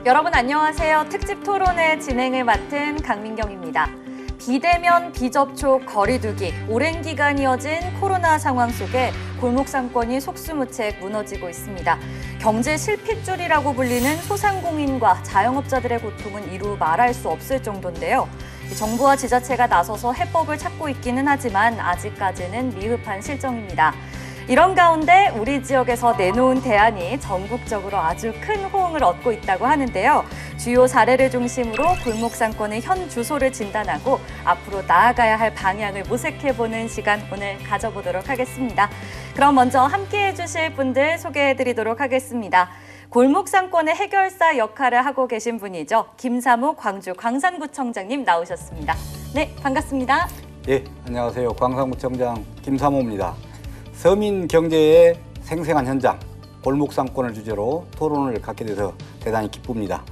여러분 안녕하세요. 특집 토론의 진행을 맡은 강민경입니다. 비대면, 비접촉, 거리두기, 오랜 기간 이어진 코로나 상황 속에 골목 상권이 속수무책 무너지고 있습니다. 경제 실핏줄이라고 불리는 소상공인과 자영업자들의 고통은 이루 말할 수 없을 정도인데요. 정부와 지자체가 나서서 해법을 찾고 있기는 하지만 아직까지는 미흡한 실정입니다. 이런 가운데 우리 지역에서 내놓은 대안이 전국적으로 아주 큰 호응을 얻고 있다고 하는데요. 주요 사례를 중심으로 골목 상권의 현 주소를 진단하고 앞으로 나아가야 할 방향을 모색해보는 시간 오늘 가져보도록 하겠습니다. 그럼 먼저 함께해 주실 분들 소개해드리도록 하겠습니다. 골목 상권의 해결사 역할을 하고 계신 분이죠. 김사모 광주 광산구청장님 나오셨습니다. 네, 반갑습니다. 예, 안녕하세요. 광산구청장 김사모입니다. 서민 경제의 생생한 현장, 골목 상권을 주제로 토론을 갖게 돼서 대단히 기쁩니다.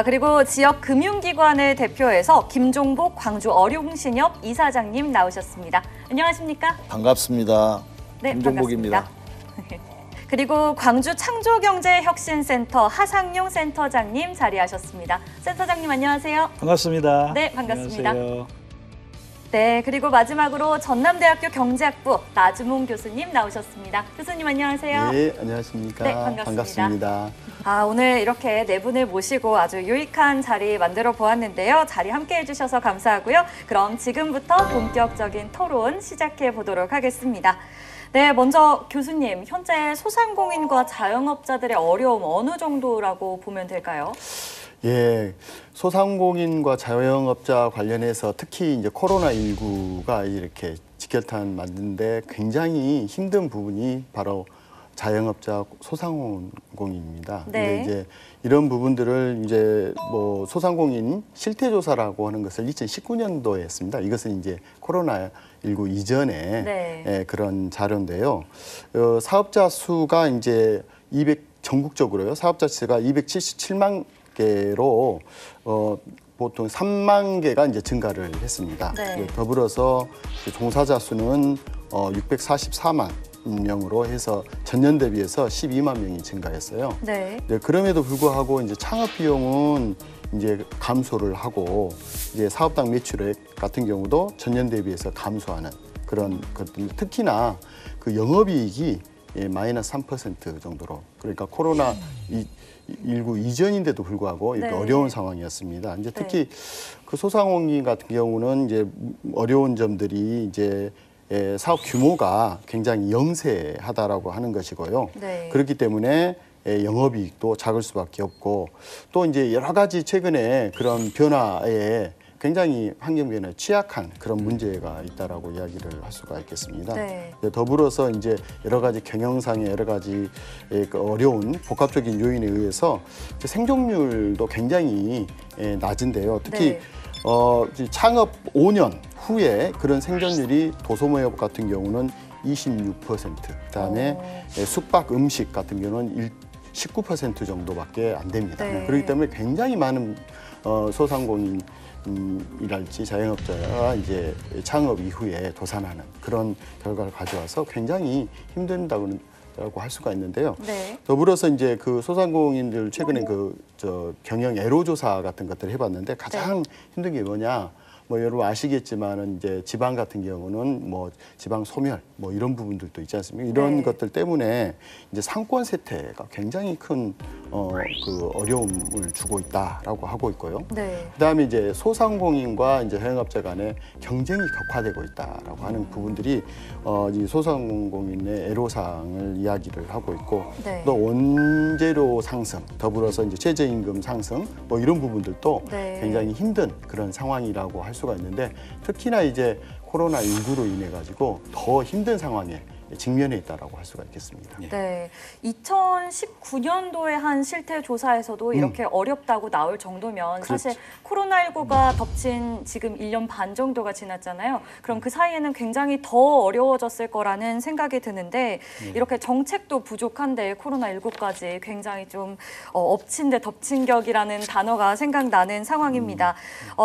그리고 지역 금융기관을 대표해서 김종복 광주 어룡신협 이사장님 나오셨습니다. 안녕하십니까? 반갑습니다. 네, 김종복입니다. 반갑습니다. 그리고 광주 창조경제혁신센터 하상용 센터장님 자리하셨습니다. 센터장님 안녕하세요. 반갑습니다. 네, 반갑습니다. 안녕하세요. 네, 그리고 마지막으로 전남대학교 경제학부 나주몽 교수님 나오셨습니다. 교수님 안녕하세요. 네, 안녕하십니까? 네, 반갑습니다. 반갑습니다. 오늘 이렇게 네 분을 모시고 아주 유익한 자리 만들어 보았는데요. 자리 함께해 주셔서 감사하고요. 그럼 지금부터 본격적인 토론 시작해 보도록 하겠습니다. 네, 먼저 교수님, 현재 소상공인과 자영업자들의 어려움 어느 정도라고 보면 될까요? 예, 소상공인과 자영업자 관련해서 특히 이제 코로나19가 이렇게 직결탄 만드는데 굉장히 힘든 부분이 바로 자영업자 소상공인입니다. 네. 근데 이제 이런 부분들을 이제 뭐 소상공인 실태조사라고 하는 것을 2019년도에 했습니다. 이것은 이제 코로나19 이전에 네. 그런 자료인데요. 사업자 수가 이제 전국적으로요. 사업자 수가 277만 개로 보통 3만 개가 이제 증가를 했습니다. 네. 더불어서 종사자 수는 644만 명으로 해서 전년 대비해서 12만 명이 증가했어요. 네. 네, 그럼에도 불구하고 이제 창업 비용은 이제 감소를 하고 이제 사업당 매출액 같은 경우도 전년 대비해서 감소하는 그런 것들. 특히나 그 영업이익이 마이너스 3% 정도로, 그러니까 코로나19 이전인데도 불구하고 이렇게 네. 어려운 상황이었습니다. 이제 특히 그 소상공인 같은 경우는 이제 어려운 점들이 이제 사업 규모가 굉장히 영세하다라고 하는 것이고요. 네. 그렇기 때문에 영업이익도 작을 수밖에 없고, 또 이제 여러 가지 최근에 그런 변화에 굉장히 환경 변화에 취약한 그런 문제가 있다라고 이야기를 할 수가 있겠습니다. 네. 더불어서 이제 여러 가지 경영상의 여러 가지 어려운 복합적인 요인에 의해서 생존율도 굉장히 낮은데요. 특히 네. 창업 5년 후에 그런 생존율이 도소매업 같은 경우는 26%, 그다음에 숙박 음식 같은 경우는 19% 정도밖에 안 됩니다. 네. 그렇기 때문에 굉장히 많은 소상공인 이랄지 자영업자가 이제 창업 이후에 도산하는 그런 결과를 가져와서 굉장히 힘든다고 할 수가 있는데요. 네. 더불어서 이제 그 소상공인들 최근에 경영 애로 조사 같은 것들을 해봤는데 가장 힘든 게 뭐냐? 뭐 여러분 아시겠지만은 이제 지방 같은 경우는 뭐 지방 소멸 뭐 이런 부분들도 있지 않습니까? 이런 것들 때문에 이제 상권 쇠퇴가 굉장히 큰 그 어려움을 주고 있다라고 하고 있고요. 네. 그다음에 이제 소상공인과 이제 자영업자 간의 경쟁이 격화되고 있다라고 하는 부분들이 이 소상공인의 애로사항을 이야기를 하고 있고, 네. 또 원재료 상승, 더불어서 이제 최저임금 상승 뭐 이런 부분들도 네. 굉장히 힘든 그런 상황이라고 할 수가 있는데, 특히나 이제 코로나19로 인해 가지고 더 힘든 상황에 직면해 있다라고 할 수가 있겠습니다. 네, 2019년도에 한 실태 조사에서도 이렇게 어렵다고 나올 정도면 사실 코로나19가 덮친 지금 1년 반 정도가 지났잖아요. 그럼 그 사이에는 굉장히 더 어려워졌을 거라는 생각이 드는데 이렇게 정책도 부족한데 코로나19까지 굉장히 좀 엎친 데 덮친 격이라는 단어가 생각나는 상황입니다.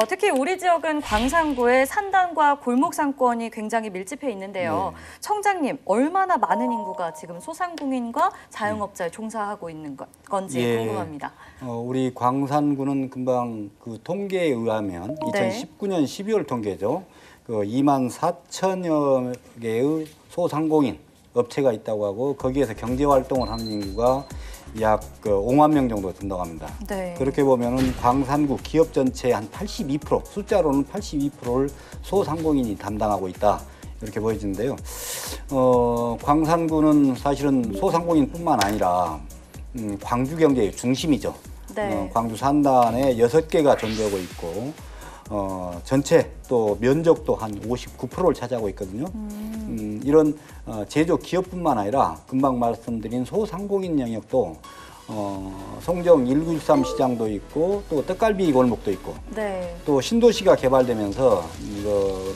특히 우리 지역은 광산구의 산단과 골목 상권이 굉장히 밀집해 있는데요. 청장님, 얼마나 많은 인구가 지금 소상공인과 자영업자에 종사하고 있는 건지 예. 궁금합니다. 우리 광산구는 금방 그 통계에 의하면 네. 2019년 12월 통계죠. 그 2만 4천여 개의 소상공인 업체가 있다고 하고 거기에서 경제 활동을 하는 인구가 약 5만 명 정도 된다고 합니다. 네. 그렇게 보면은 광산구 기업 전체의 한 82%, 숫자로는 82%를 소상공인이 담당하고 있다. 이렇게 보여지는데요. 광산구는 사실은 소상공인뿐만 아니라 광주 경제의 중심이죠. 네. 광주 산단에 6개가 존재하고 있고 전체 또 면적도 한 59%를 차지하고 있거든요. 이런 제조 기업뿐만 아니라 금방 말씀드린 소상공인 영역도 송정 1913 시장도 있고 또 떡갈비 골목도 있고 네. 또 신도시가 개발되면서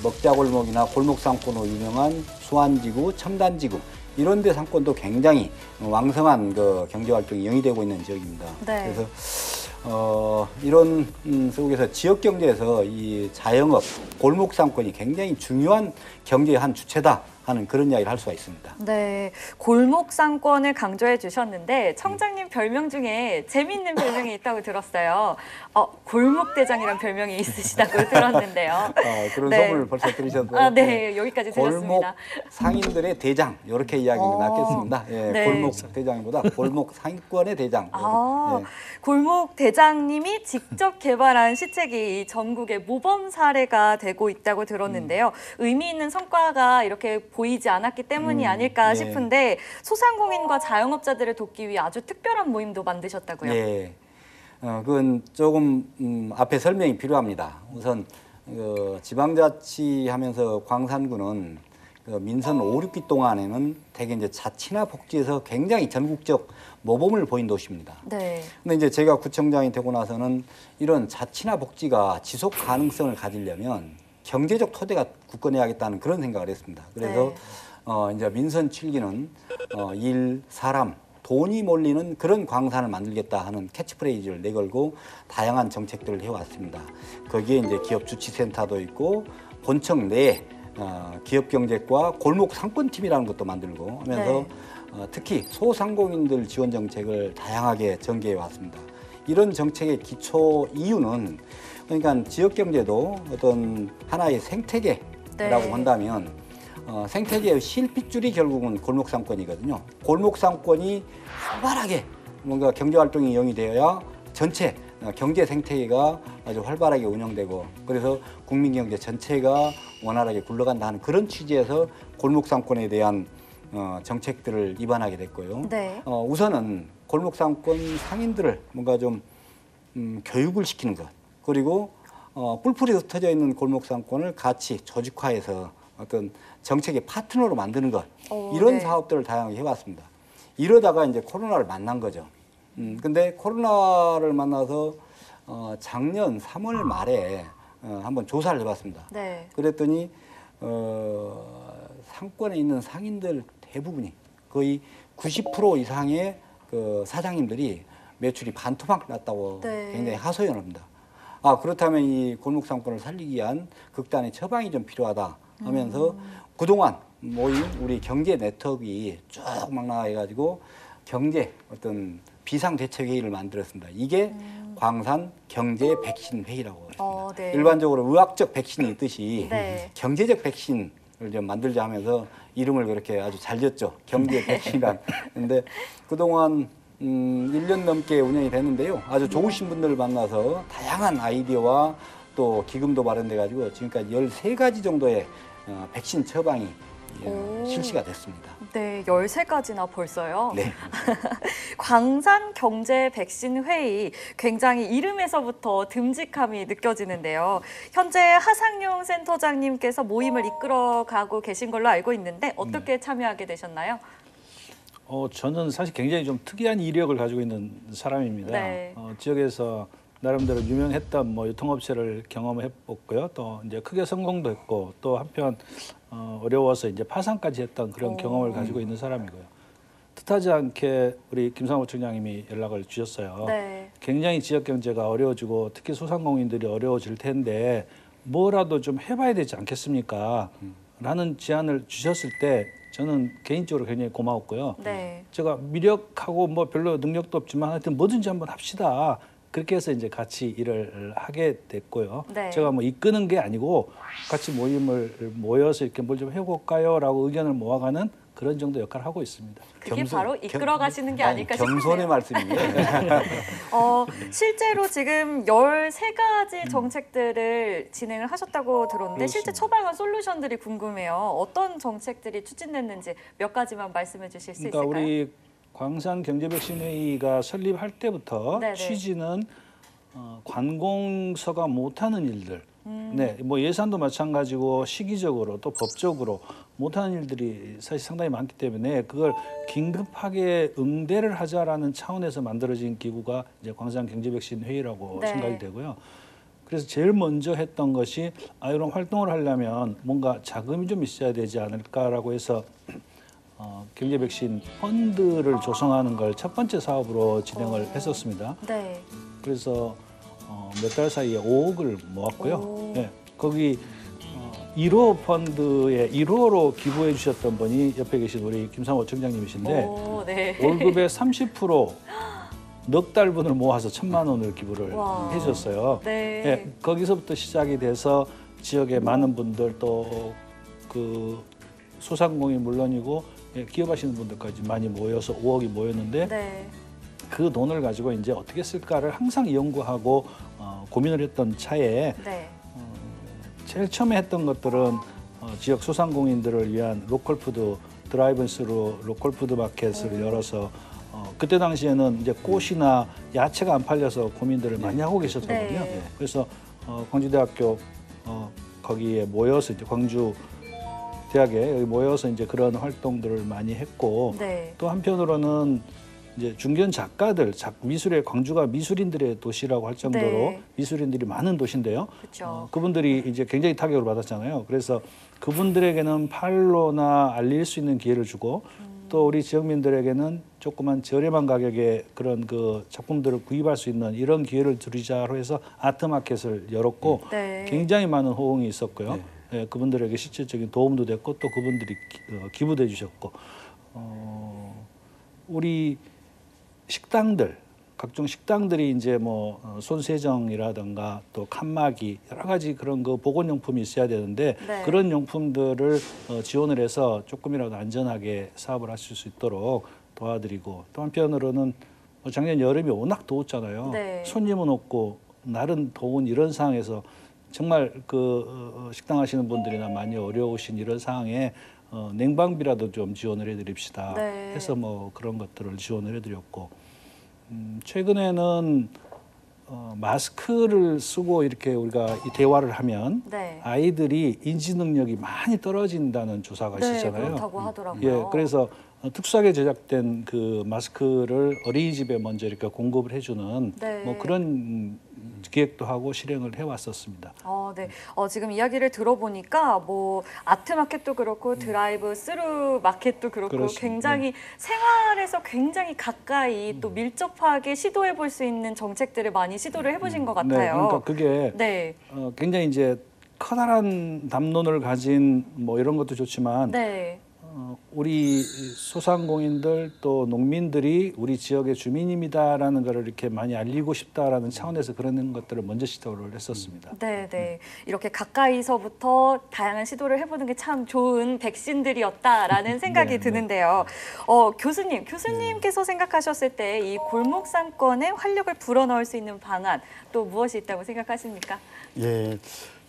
먹자골목이나 골목상권으로 유명한 수안지구, 첨단지구 이런 데 상권도 굉장히 왕성한 그 경제활동이 영위되고 있는 지역입니다. 네. 그래서 이런 속에서 지역 경제에서 이 자영업, 골목 상권이 굉장히 중요한 경제의 한 주체다 하는 그런 이야기를 할 수가 있습니다. 네, 골목 상권을 강조해 주셨는데 청장님 별명 중에 재미있는 별명이 있다고 들었어요. 골목 대장이란 별명이 있으시다고 들었는데요. 그런 네. 소문을 벌써 들으셨나요? 네, 여기까지 골목 들었습니다. 상인들의 대장 이렇게 이야기가 낫겠습니다. 예, 네. 골목 대장보다 골목 상권의 대장. 예. 골목 대장님이 직접 개발한 시책이 전국의 모범 사례가 되고 있다고 들었는데요. 의미 있는 성과가 이렇게 보이지 않았기 때문이 아닐까 예. 싶은데 소상공인과 자영업자들을 돕기 위해 아주 특별한 모임도 만드셨다고요. 예. 그건 조금 앞에 설명이 필요합니다. 우선 지방자치하면서 광산구는 민선 5, 6기 동안에는 대개 이제 자치나 복지에서 굉장히 전국적 모범을 보인 도시입니다. 네. 근데 이제 제가 구청장이 되고 나서는 이런 자치나 복지가 지속 가능성을 가지려면 경제적 토대가 굳건해야겠다는 그런 생각을 했습니다. 그래서 이제 민선 7기는 일, 사람, 돈이 몰리는 그런 광산을 만들겠다 하는 캐치프레이즈를 내걸고 다양한 정책들을 해왔습니다. 거기에 이제 기업 주치센터도 있고 본청 내에 기업 경제과 골목 상권팀이라는 것도 만들고 하면서 특히 소상공인들 지원 정책을 다양하게 전개해 왔습니다. 이런 정책의 기초 이유는 그러니까 지역 경제도 어떤 하나의 생태계라고 한다면 생태계의 실핏줄이 결국은 골목 상권이거든요. 골목 상권이 활발하게 뭔가 경제 활동이 영위되어야 전체 경제 생태계가 아주 활발하게 운영되고 그래서 국민 경제 전체가 원활하게 굴러간다는 그런 취지에서 골목 상권에 대한 정책들을 입안하게 됐고요. 네. 우선은 골목 상권 상인들을 뭔가 좀 교육을 시키는 것 그리고 뿔뿔이 흩어져 있는 골목 상권을 같이 조직화해서 어떤 정책의 파트너로 만드는 것 이런 네. 사업들을 다양하게 해왔습니다. 이러다가 이제 코로나를 만난 거죠. 근데 코로나를 만나서 작년 3월 말에 한번 조사를 해봤습니다. 네. 그랬더니 상권에 있는 상인들 대부분이 거의 90% 이상의 그 사장님들이 매출이 반토막 났다고 네. 굉장히 하소연합니다. 그렇다면 이 골목 상권을 살리기 위한 극단의 처방이 좀 필요하다 하면서 그동안 모인 우리 경제 네트워크가 쭉 막 나와가지고 경제 어떤 비상대책회의를 만들었습니다. 이게 광산 경제 백신 회의라고 했습니다. 네. 일반적으로 의학적 백신이 있듯이 네. 경제적 백신을 좀 만들자 하면서 이름을 그렇게 아주 잘 졌죠. 경제 백신이란. 근데 그동안 1년 넘게 운영이 됐는데요. 아주 좋으신 분들을 만나서 다양한 아이디어와 또 기금도 마련돼가지고 지금까지 13가지 정도의 백신 처방이 실시가 됐습니다. 네, 13가지나 벌써요. 네. 광산 경제 백신 회의 굉장히 이름에서부터 듬직함이 느껴지는데요. 현재 하상용 센터장님께서 모임을 이끌어가고 계신 걸로 알고 있는데 어떻게 참여하게 되셨나요? 저는 사실 굉장히 좀 특이한 이력을 가지고 있는 사람입니다. 네. 지역에서 나름대로 유명했던 유통업체를 경험해봤고요. 또 이제 크게 성공도 했고 또 한편 어려워서 이제 파산까지 했던 그런 경험을 가지고 있는 사람이고요. 뜻하지 않게 우리 김상호 청장님이 연락을 주셨어요. 네. 굉장히 지역 경제가 어려워지고 특히 소상공인들이 어려워질 텐데 뭐라도 좀 해봐야 되지 않겠습니까? 라는 제안을 주셨을 때 저는 개인적으로 굉장히 고마웠고요. 네. 제가 미력하고 뭐 별로 능력도 없지만 하여튼 뭐든지 한번 합시다. 그렇게 해서 이제 같이 일을 하게 됐고요. 네. 제가 뭐 이끄는 게 아니고 같이 모여서 이렇게 뭘 좀 해볼까요?라고 의견을 모아가는 그런 정도 역할을 하고 있습니다. 그게 바로 이끌어 가시는 게 아닐까 겸손의 싶네요. 말씀이에요. 실제로 지금 13가지 정책들을 진행을 하셨다고 들었는데 실제 처방한 솔루션들이 궁금해요. 어떤 정책들이 추진됐는지 몇 가지만 말씀해 주실 수 그러니까 있을까요? 우리 광산경제백신회의가 설립할 때부터 네네. 취지는 관공서가 못하는 일들, 네, 뭐 예산도 마찬가지고 시기적으로 또 법적으로 못하는 일들이 사실 상당히 많기 때문에 그걸 긴급하게 응대를 하자라는 차원에서 만들어진 기구가 이제 광산경제백신회의라고 네. 생각이 되고요. 그래서 제일 먼저 했던 것이 이런 활동을 하려면 뭔가 자금이 좀 있어야 되지 않을까라고 해서 경제백신 펀드를 조성하는 걸 첫 번째 사업으로 진행을 했었습니다. 네. 그래서 몇 달 사이에 5억을 모았고요. 오. 네, 거기 1호 펀드에 1호로 기부해 주셨던 분이 옆에 계신 우리 김상호 청장님이신데 오, 네. 월급의 30% 넉 달분을 모아서 1,000만 원을 기부를 와. 해주셨어요. 네. 예, 거기서부터 시작이 돼서 지역의 많은 분들 또 그 소상공인 물론이고 기업하시는 분들까지 많이 모여서 5억이 모였는데 네. 그 돈을 가지고 이제 어떻게 쓸까를 항상 연구하고 고민을 했던 차에 네. 제일 처음에 했던 것들은 지역 소상공인들을 위한 로컬푸드 드라이브스루 로컬푸드 마켓을 열어서 그때 당시에는 이제 꽃이나 야채가 안 팔려서 고민들을 많이 하고 계셨거든요. 네. 그래서 광주대학교 거기에 모여서 이제 광주 대학에 여기 모여서 이제 그런 활동들을 많이 했고 네. 또 한편으로는 이제 중견 작가들, 미술의 광주가 미술인들의 도시라고 할 정도로 네. 미술인들이 많은 도시인데요. 그렇죠. 그분들이 이제 굉장히 타격을 받았잖아요. 그래서 그분들에게는 팔로나 알릴 수 있는 기회를 주고 또 우리 지역민들에게는 조그만 저렴한 가격에 그런 그 작품들을 구입할 수 있는 이런 기회를 드리자로 해서 아트마켓을 열었고 네. 굉장히 많은 호응이 있었고요. 네. 예, 그분들에게 실질적인 도움도 됐고 또 그분들이 기부도 해주셨고 우리 식당들 각종 식당들이 이제 뭐 손세정이라든가 또 칸막이 여러 가지 그런 그 보건용품이 있어야 되는데 네. 그런 용품들을 지원을 해서 조금이라도 안전하게 사업을 하실 수 있도록 도와드리고 또 한편으로는 작년 여름이 워낙 더웠잖아요. 네. 손님은 없고 날은 더운 이런 상황에서 정말 그 식당 하시는 분들이나 많이 어려우신 이런 상황에 냉방비라도 좀 지원을 해드립시다. 네. 해서 뭐 그런 것들을 지원을 해드렸고 최근에는 마스크를 쓰고 이렇게 우리가 이 대화를 하면 네. 아이들이 인지 능력이 많이 떨어진다는 조사가 네, 있었잖아요. 그렇다고 하더라고요. 예, 그래서 특수하게 제작된 그 마스크를 어린이집에 먼저 이렇게 공급을 해주는 네. 뭐 그런 기획도 하고 실행을 해왔었습니다. 네. 지금 이야기를 들어보니까 뭐 아트마켓도 그렇고 드라이브 스루 마켓도 그렇고 그렇습니다. 굉장히 생활에서 굉장히 가까이 또 밀접하게 시도해 볼 수 있는 정책들을 많이 시도를 해보신 것 같아요. 네, 그러니까 그게 네. 굉장히 이제 커다란 담론을 가진 뭐 이런 것도 좋지만 네. 우리 소상공인들 또 농민들이 우리 지역의 주민입니다라는 것을 이렇게 많이 알리고 싶다라는 차원에서 그런 것들을 먼저 시도를 했었습니다. 네, 네. 이렇게 가까이서부터 다양한 시도를 해보는 게 참 좋은 백신들이었다라는 생각이 네, 드는데요. 교수님께서 생각하셨을 때 이 골목 상권에 활력을 불어넣을 수 있는 방안 또 무엇이 있다고 생각하십니까? 예,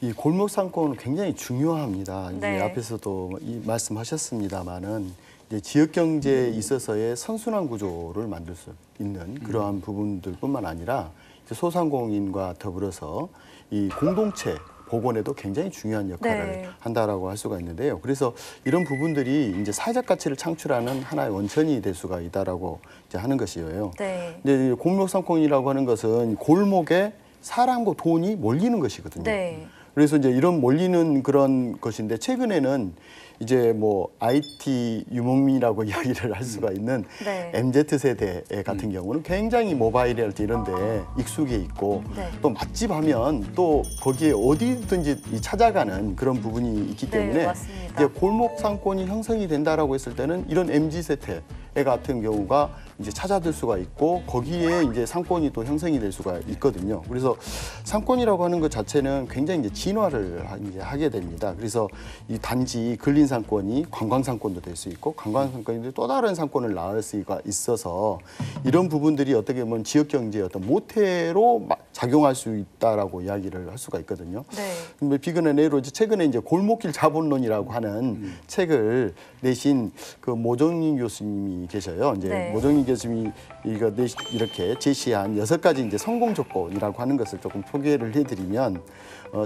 이 골목 상권은 굉장히 중요합니다. 이제 네. 앞에서도 말씀하셨습니다만은 이제 지역 경제에 있어서의 선순환 구조를 만들 수 있는 그러한 부분들뿐만 아니라 이제 소상공인과 더불어서 이 공동체 복원에도 굉장히 중요한 역할을 네. 한다라고 할 수가 있는데요. 그래서 이런 부분들이 이제 사회적 가치를 창출하는 하나의 원천이 될 수가 있다라고 이제 하는 것이에요. 네. 근데 이 골목 상권이라고 하는 것은 골목에 사람과 돈이 몰리는 것이거든요. 네. 그래서 이제 이런 몰리는 그런 것인데 최근에는 이제 뭐 IT 유목민이라고 이야기를 할 수가 있는 네. MZ 세대 같은 경우는 굉장히 모바일이랄지 이런 데 익숙해 있고 네. 또 맛집 하면 또 거기에 어디든지 찾아가는 그런 부분이 있기 네, 때문에 맞습니다. 이제 골목 상권이 형성이 된다라고 했을 때는 이런 MZ 세대 같은 경우가 이제 찾아들 수가 있고 거기에 이제 상권이 또 형성이 될 수가 있거든요. 그래서 상권이라고 하는 것 자체는 굉장히 이제 진화를 이제 하게 됩니다. 그래서 이 단지 근린 상권이 관광 상권도 될 수 있고 관광 상권인데 또 다른 상권을 낳을 수가 있어서 이런 부분들이 어떻게 보면 지역 경제의 어떤 모태로 작용할 수 있다라고 이야기를 할 수가 있거든요. 네. 근데 비근한 예로 최근에 이제 골목길 자본론이라고 하는 책을 내신 그 모정인 교수님이 계셔요. 이제 네. 모정인 교수님이 이렇게 제시한 6가지 이제 성공 조건이라고 하는 것을 조금 소개를 해드리면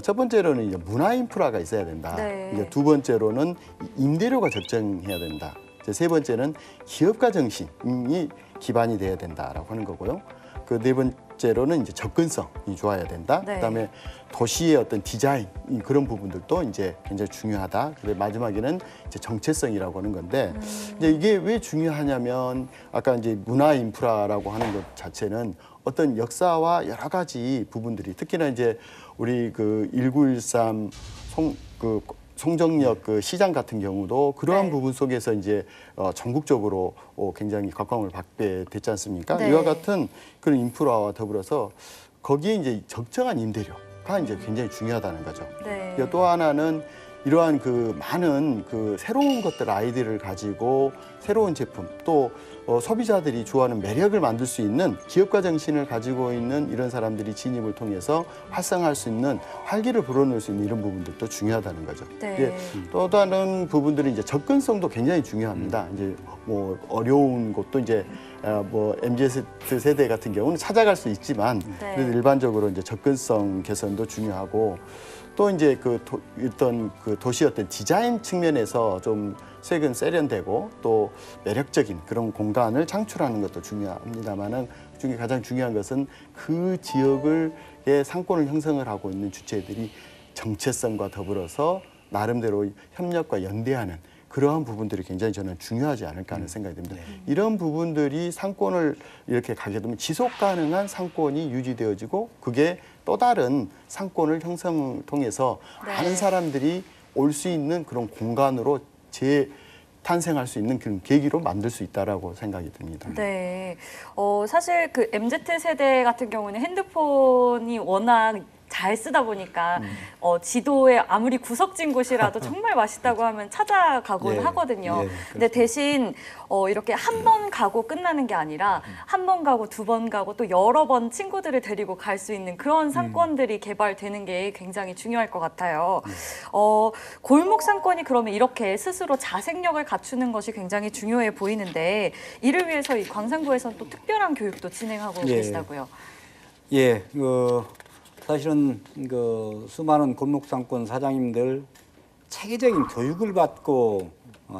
첫 번째로는 이제 문화 인프라가 있어야 된다. 네. 이제 두 번째로는 임대료가 적정해야 된다. 이제 세 번째는 기업가 정신이 기반이 돼야 된다라고 하는 거고요. 그 네 번째로는 이제 접근성이 좋아야 된다. 네. 그다음에 도시의 어떤 디자인 그런 부분들도 이제 굉장히 중요하다. 그리고 마지막에는 이제 정체성이라고 하는 건데 이제 이게 왜 중요하냐면 아까 이제 문화 인프라라고 하는 것 자체는 어떤 역사와 여러 가지 부분들이 특히나 이제 우리 그 1913 송정역 그 시장 같은 경우도 그러한 네. 부분 속에서 이제 전국적으로 굉장히 각광을 받게 됐지 않습니까? 네. 이와 같은 그런 인프라와 더불어서 거기에 이제 적정한 임대료가 이제 굉장히 중요하다는 거죠. 네. 또 하나는 이러한 그 많은 그 새로운 것들 아이디어를 가지고 새로운 제품 또 소비자들이 좋아하는 매력을 만들 수 있는 기업가 정신을 가지고 있는 이런 사람들이 진입을 통해서 활성화할 수 있는 활기를 불어넣을 수 있는 이런 부분들도 중요하다는 거죠. 네. 이게 또 다른 부분들은 이제 접근성도 굉장히 중요합니다. 이제 뭐 어려운 곳도 이제 뭐 MZ 세대 같은 경우는 찾아갈 수 있지만 네. 그래도 일반적으로 이제 접근성 개선도 중요하고 또 이제 어떤 그 도시 어떤 디자인 측면에서 좀 최근 세련되고 또 매력적인 그런 공간을 창출하는 것도 중요합니다만은 그중에 가장 중요한 것은 그 지역의 상권을 형성을 하고 있는 주체들이 정체성과 더불어서 나름대로 협력과 연대하는 그러한 부분들이 굉장히 저는 중요하지 않을까 하는 생각이 듭니다. 이런 부분들이 상권을 이렇게 가게 되면 지속 가능한 상권이 유지되어지고 그게 또 다른 상권을 형성을 통해서 네. 많은 사람들이 올 수 있는 그런 공간으로 재탄생할 수 있는 그런 계기로 만들 수 있다라고 생각이 듭니다. 네. 사실 그 MZ 세대 같은 경우는 핸드폰이 워낙 잘 쓰다 보니까 지도에 아무리 구석진 곳이라도 정말 맛있다고 하면 찾아가곤 예, 하거든요. 예, 근데 대신 이렇게 한 번 가고 끝나는 게 아니라 한 번 가고 두 번 가고 또 여러 번 친구들을 데리고 갈 수 있는 그런 상권들이 개발되는 게 굉장히 중요할 것 같아요. 골목 상권이 그러면 이렇게 스스로 자생력을 갖추는 것이 굉장히 중요해 보이는데 이를 위해서 이 광산구에서는 또 특별한 교육도 진행하고 예. 계시다고요. 예, 사실은 그 수많은 골목상권 사장님들 체계적인 교육을 받고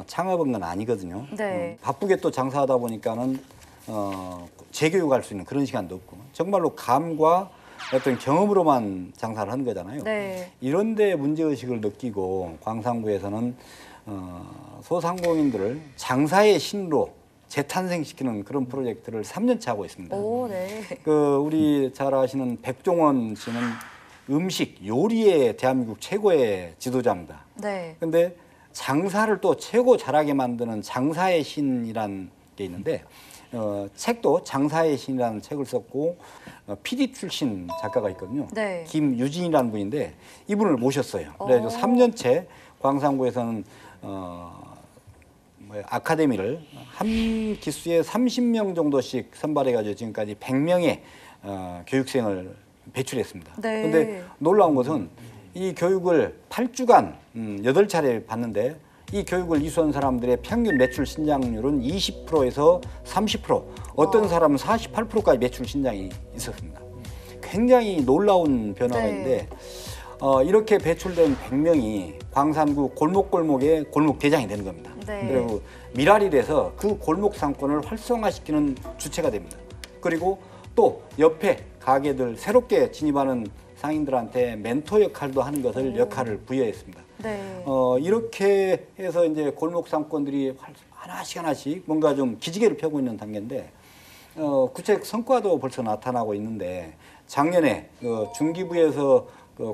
창업한 건 아니거든요. 네. 바쁘게 또 장사하다 보니까는 재교육할 수 있는 그런 시간도 없고 정말로 감과 어떤 경험으로만 장사를 하는 거잖아요. 네. 이런데 문제의식을 느끼고 광산구에서는 소상공인들을 장사의 신으로 재탄생시키는 그런 프로젝트를 3년째 하고 있습니다. 오, 네. 우리 잘 아시는 백종원 씨는 음식, 요리의 대한민국 최고의 지도자입니다. 네. 근데 장사를 또 최고 잘하게 만드는 장사의 신이라는 게 있는데 책도 장사의 신이라는 책을 썼고 PD 출신 작가가 있거든요. 네. 김유진이라는 분인데 이분을 모셨어요. 그래서 3년째 광산구에서는 아카데미를 한 기수에 30명 정도씩 선발해가지고 지금까지 100명의 교육생을 배출했습니다. 네. 그런데 놀라운 것은 이 교육을 8주간 8차례 받는데 이 교육을 이수한 사람들의 평균 매출 신장률은 20%에서 30%, 어떤 사람은 48%까지 매출 신장이 있었습니다. 굉장히 놀라운 변화가 네. 있는데 이렇게 배출된 100명이 광산구 골목골목의 골목 대장이 되는 겁니다. 네. 그리고 미랄이 돼서 그 골목 상권을 활성화시키는 주체가 됩니다. 그리고 또 옆에 가게들 새롭게 진입하는 상인들한테 멘토 역할도 하는 것을 역할을 부여했습니다. 네. 이렇게 해서 이제 골목 상권들이 하나씩 뭔가 좀 기지개를 펴고 있는 단계인데 구체적 성과도 벌써 나타나고 있는데 작년에 중기부에서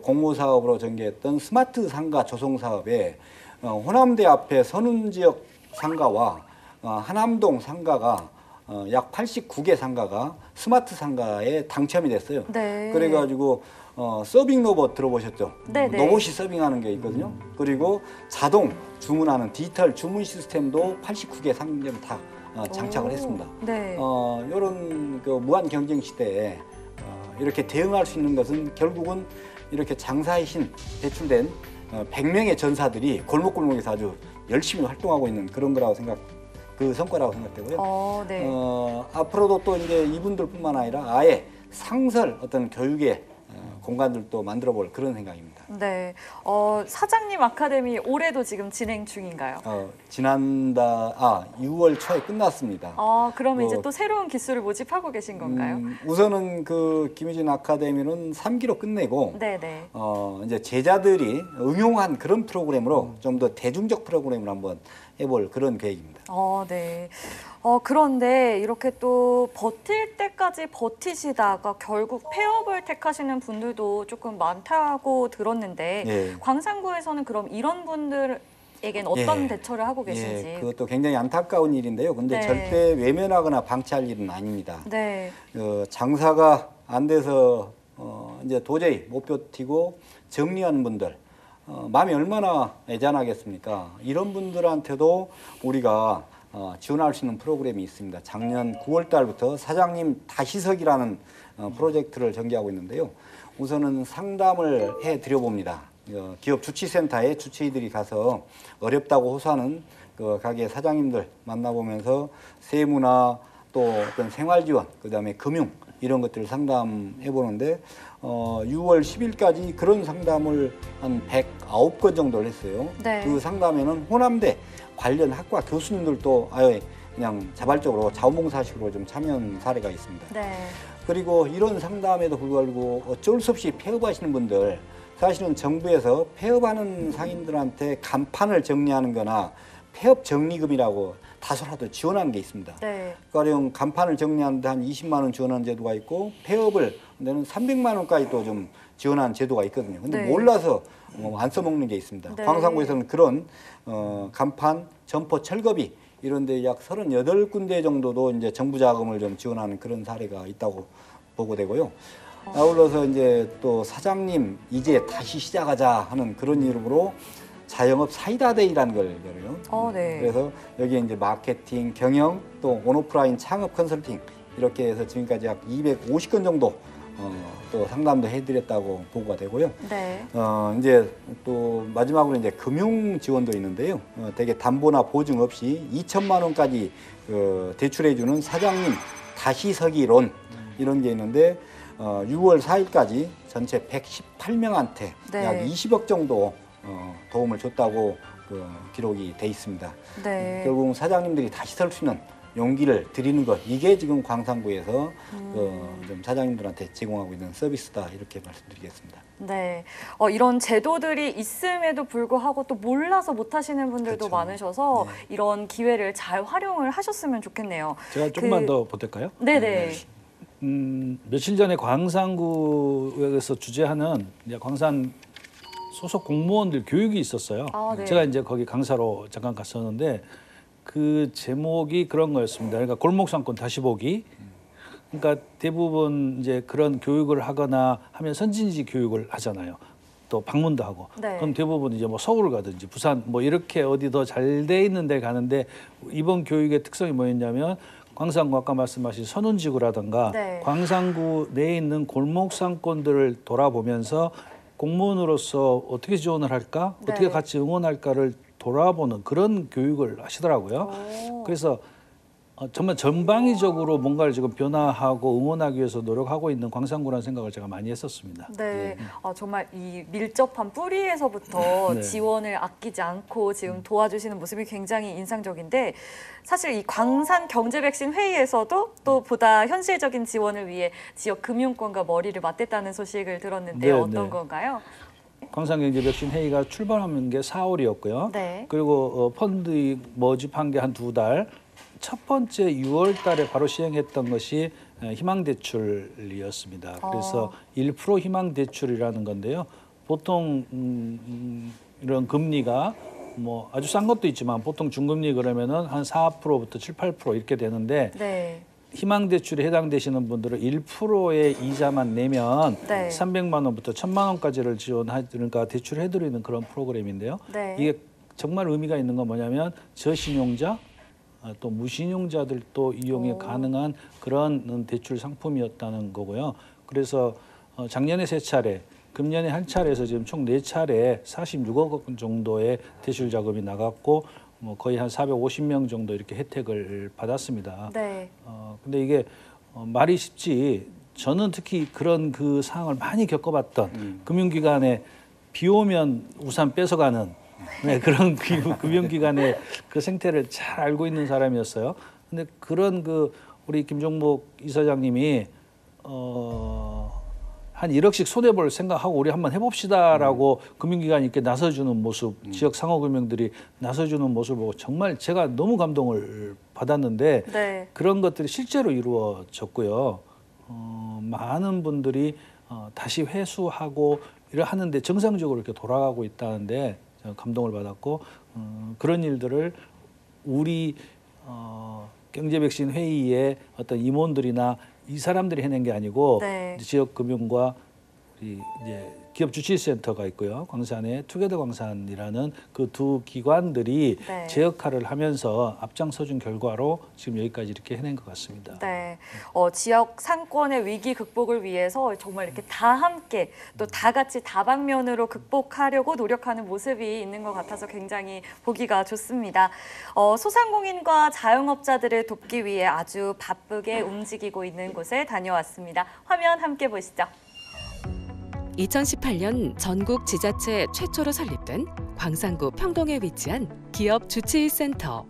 공모 사업으로 전개했던 스마트 상가 조성 사업에 호남대 앞에 선운지역 상가와 하남동 상가가 약 89개 상가가 스마트 상가에 당첨이 됐어요. 네. 그래가지고 서빙 로봇 들어보셨죠? 네네. 로봇이 서빙하는 게 있거든요. 그리고 자동 주문하는 디지털 주문 시스템도 89개 상점에 다 장착을 했습니다. 네. 이런 그 무한 경쟁 시대에 이렇게 대응할 수 있는 것은 결국은 이렇게 장사의 신 배출된 100명의 전사들이 골목골목에서 아주 열심히 활동하고 있는 그런 거라고 그 성과라고 생각되고요. 네. 앞으로도 또 이제 이분들뿐만 아니라 아예 상설 어떤 교육의 공간들도 만들어 볼 그런 생각입니다. 네. 사장님 아카데미 올해도 지금 진행 중인가요? 6월 초에 끝났습니다. 그러면 이제 또 새로운 기술을 모집하고 계신 건가요? 우선은 그 김유진 아카데미는 3기로 끝내고 네네. 이제 제자들이 응용한 그런 프로그램으로 좀 더 대중적 프로그램을 한번 해볼 그런 계획입니다. 네. 그런데 이렇게 또 버틸 때까지 버티시다가 결국 폐업을 택하시는 분들도 조금 많다고 들었는데 예. 광산구에서는 그럼 이런 분들에겐 어떤 예. 대처를 하고 계신지? 그것도 굉장히 안타까운 일인데요. 근데 네. 절대 외면하거나 방치할 일은 아닙니다. 네. 장사가 안 돼서 이제 도저히 못 버티고 정리한 분들 마음이 얼마나 애잔하겠습니까? 이런 분들한테도 우리가 지원할 수 있는 프로그램이 있습니다. 작년 9월 달부터 사장님 다시석이라는 프로젝트를 전개하고 있는데요. 우선은 상담을 해드려봅니다. 기업 주치센터에 주치의들이 가서 어렵다고 호소하는 그 가게 사장님들 만나보면서 세무나 또 어떤 생활지원, 그다음에 금융 이런 것들을 상담해 보는데 6월 10일까지 그런 상담을 한 109건 정도를 했어요. 네. 그 상담에는 호남대 관련 학과 교수님들도 아예 그냥 자발적으로 자원봉사식으로 좀 참여한 사례가 있습니다. 네. 그리고 이런 상담에도 불구하고 어쩔 수 없이 폐업하시는 분들 사실은 정부에서 폐업하는 상인들한테 간판을 정리하는 거나 폐업 정리금이라고 다소라도 지원하는 게 있습니다. 네. 가령 간판을 정리하는데 한 20만 원 지원하는 제도가 있고 폐업을 내는 300만 원까지 또 좀 지원하는 제도가 있거든요. 근데 네. 몰라서 안 써먹는 게 있습니다. 네. 광산구에서는 그런 간판, 점포 철거비 이런 데 약 38군데 정도도 이제 정부 자금을 좀 지원하는 그런 사례가 있다고 보고 되고요. 아울러서 이제 또 사장님 이제 다시 시작하자 하는 그런 이름으로 자영업 사이다데이라는 걸 열어요. 네. 그래서 여기에 이제 마케팅, 경영, 또 온오프라인 창업 컨설팅 이렇게 해서 지금까지 약 250건 정도 또 상담도 해드렸다고 보고가 되고요. 네. 이제 또 마지막으로 이제 금융 지원도 있는데요. 대개 담보나 보증 없이 2천만 원까지 대출해주는 사장님 다시 서기론 이런 게 있는데 6월 4일까지 전체 118명한테 네. 약 20억 정도 도움을 줬다고 기록이 돼 있습니다. 네. 결국 사장님들이 다시 설 수 있는 용기를 드리는 것 이게 지금 광산구에서 좀 사장님들한테 제공하고 있는 서비스다 이렇게 말씀드리겠습니다. 네, 이런 제도들이 있음에도 불구하고 또 몰라서 못 하시는 분들도 그렇죠. 많으셔서 네. 이런 기회를 잘 활용을 하셨으면 좋겠네요. 제가 조금만 더 보탤까요? 네네. 며칠 전에 광산구에서 주재하는 이제 광산 소속 공무원들 교육이 있었어요. 네. 제가 이제 거기 강사로 잠깐 갔었는데 그 제목이 그런 거였습니다. 그러니까 골목상권 다시 보기. 그러니까 대부분 이제 그런 교육을 하거나 하면 선진지 교육을 하잖아요. 또 방문도 하고. 네. 그럼 대부분 이제 뭐 서울 가든지 부산 뭐 이렇게 어디 더 잘 돼 있는 데 가는데 이번 교육의 특성이 뭐였냐면 광산구 아까 말씀하신 선운지구라든가 네. 광산구 내에 있는 골목상권들을 돌아보면서 공무원으로서 어떻게 지원을 할까? 네. 어떻게 같이 응원할까를 돌아보는 그런 교육을 하시더라고요. 오. 그래서 정말 전방위적으로 뭔가를 지금 변화하고 응원하기 위해서 노력하고 있는 광산구라는 생각을 제가 많이 했었습니다. 네, 정말 이 밀접한 뿌리에서부터 네. 지원을 아끼지 않고 지금 도와주시는 모습이 굉장히 인상적인데 사실 이 광산 경제 백신 회의에서도 또 보다 현실적인 지원을 위해 지역 금융권과 머리를 맞댔다는 소식을 들었는데요. 네, 어떤 네. 건가요? 광산경제백신 회의가 출발한 게 4월이었고요. 네. 그리고 펀드 모집한 게 한 2달. 첫 번째 6월 달에 바로 시행했던 것이 희망대출이었습니다. 그래서 1% 희망대출이라는 건데요. 보통 이런 금리가 뭐 아주 싼 것도 있지만 보통 중금리 그러면은 한 4%부터 7, 8% 이렇게 되는데 네. 희망대출에 해당되시는 분들은 1%의 이자만 내면 네. 300만 원부터 1000만 원까지를 그러니까 대출해드리는 그런 프로그램인데요. 네. 이게 정말 의미가 있는 건 뭐냐면 저신용자 또 무신용자들도 이용이 가능한 그런 대출 상품이었다는 거고요. 그래서 작년에 3차례, 금년에 한 차례에서 지금 총 4차례 46억 원 정도의 대출 자금이 나갔고 뭐 거의 한 450명 정도 이렇게 혜택을 받았습니다. 네. 근데 이게 말이 쉽지 저는 특히 그런 그 상황을 많이 겪어봤던 금융기관에 비 오면 우산 뺏어가는 그런 금융기관의 그 생태를 잘 알고 있는 사람이었어요. 근데 그런 우리 김종목 이사장님이 한 1억씩 손해볼 생각하고 우리 한번 해봅시다라고 금융기관이 이렇게 나서주는 모습, 지역 상호금융들이 나서주는 모습을 보고 정말 제가 너무 감동을 받았는데 네. 그런 것들이 실제로 이루어졌고요. 많은 분들이 다시 회수하고 이를 하는데 정상적으로 이렇게 돌아가고 있다는데 감동을 받았고 그런 일들을 우리 경제백신 회의의 어떤 임원들이나 이 사람들이 해낸 게 아니고 네. 지역 금융과 우리 이제 기업 주치센터가 있고요. 광산에 투게더 광산이라는 그 두 기관들이 네. 제 역할을 하면서 앞장서준 결과로 지금 여기까지 이렇게 해낸 것 같습니다. 네, 지역 상권의 위기 극복을 위해서 정말 이렇게 다 함께 또 다 같이 다방면으로 극복하려고 노력하는 모습이 있는 것 같아서 굉장히 보기가 좋습니다. 소상공인과 자영업자들을 돕기 위해 아주 바쁘게 움직이고 있는 곳에 다녀왔습니다. 화면 함께 보시죠. 2018년 전국 지자체 최초로 설립된 광산구 평동에 위치한 기업 주치센터.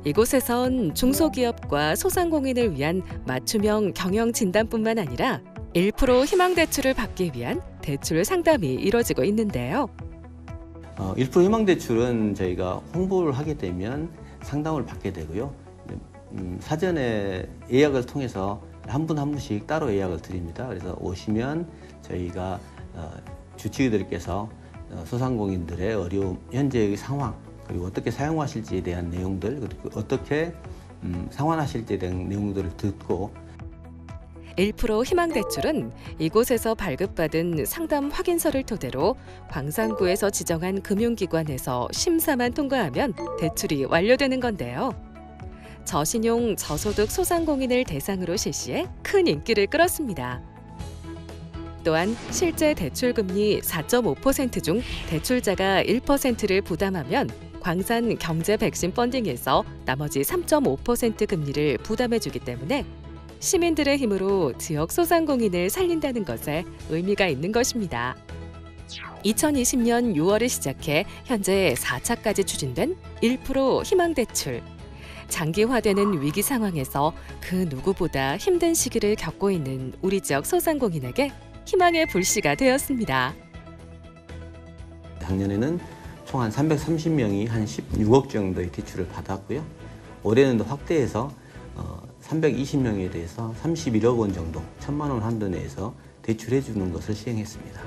이곳에선 중소기업과 소상공인을 위한 맞춤형 경영 진단뿐만 아니라 1% 희망대출을 받기 위한 대출 상담이 이뤄지고 있는데요. 1% 희망대출은 저희가 홍보를 하게 되면 상담을 받게 되고요. 사전에 예약을 통해서 한 분 한 분씩 따로 예약을 드립니다. 그래서 오시면 저희가 주치의들께서 소상공인들의 어려움, 현재의 상황, 그리고 어떻게 사용하실지에 대한 내용들, 그리고 어떻게 상환하실지에 대한 내용들을 듣고 1% 희망대출은 이곳에서 발급받은 상담 확인서를 토대로 광산구에서 지정한 금융기관에서 심사만 통과하면 대출이 완료되는 건데요. 저신용, 저소득 소상공인을 대상으로 실시해 큰 인기를 끌었습니다. 또한 실제 대출금리 4.5% 중 대출자가 1%를 부담하면 광산 경제 백신 펀딩에서 나머지 3.5% 금리를 부담해주기 때문에 시민들의 힘으로 지역 소상공인을 살린다는 것에 의미가 있는 것입니다. 2020년 6월에 시작해 현재 4차까지 추진된 1% 희망대출. 장기화되는 위기 상황에서 그 누구보다 힘든 시기를 겪고 있는 우리 지역 소상공인에게 희망의 불씨가 되었습니다. 작년에는 총 한 330명이 한 16억 정도의 대출을 받았고요. 올해는 더 확대해서 320명에 대해서 31억 원 정도, 1,000만 원 한도 내에서 대출해 주는 것을 시행했습니다.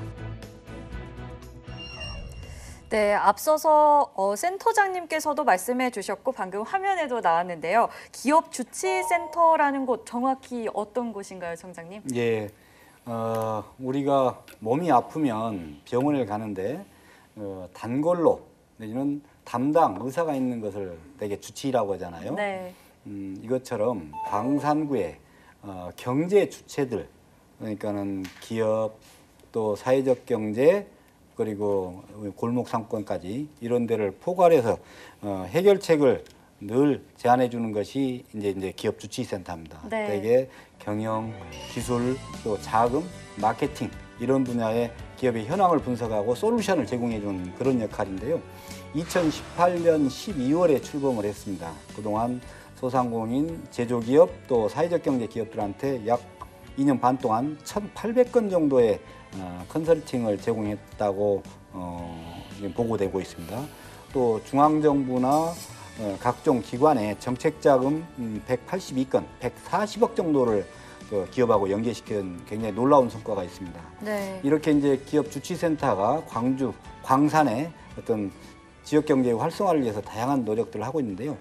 네, 앞서서 센터장님께서도 말씀해 주셨고 방금 화면에도 나왔는데요. 기업 주치센터라는 곳 정확히 어떤 곳인가요, 청장님? 예, 우리가 몸이 아프면 병원을 가는데 단골로 내지는 담당 의사가 있는 것을 되게 주치의라고 하잖아요. 네. 이것처럼 광산구의 경제 주체들, 그러니까는 기업 또 사회적 경제 그리고 골목 상권까지 이런 데를 포괄해서 해결책을 늘 제안해 주는 것이 이제 기업 주치센터입니다. 네. 대개 경영, 기술, 또 자금, 마케팅 이런 분야의 기업의 현황을 분석하고 솔루션을 제공해 주는 그런 역할인데요. 2018년 12월에 출범을 했습니다. 그동안 소상공인, 제조기업 또 사회적 경제 기업들한테 약 2년 반 동안 1,800건 정도의 컨설팅을 제공했다고 보고되고 있습니다. 또 중앙정부나 각종 기관의 정책자금 182건, 140억 정도를 기업하고 연계시킨 굉장히 놀라운 성과가 있습니다. 네. 이렇게 이제 기업 주치센터가 광주, 광산의 어떤 지역 경제의 활성화를 위해서 다양한 노력들을 하고 있는데요.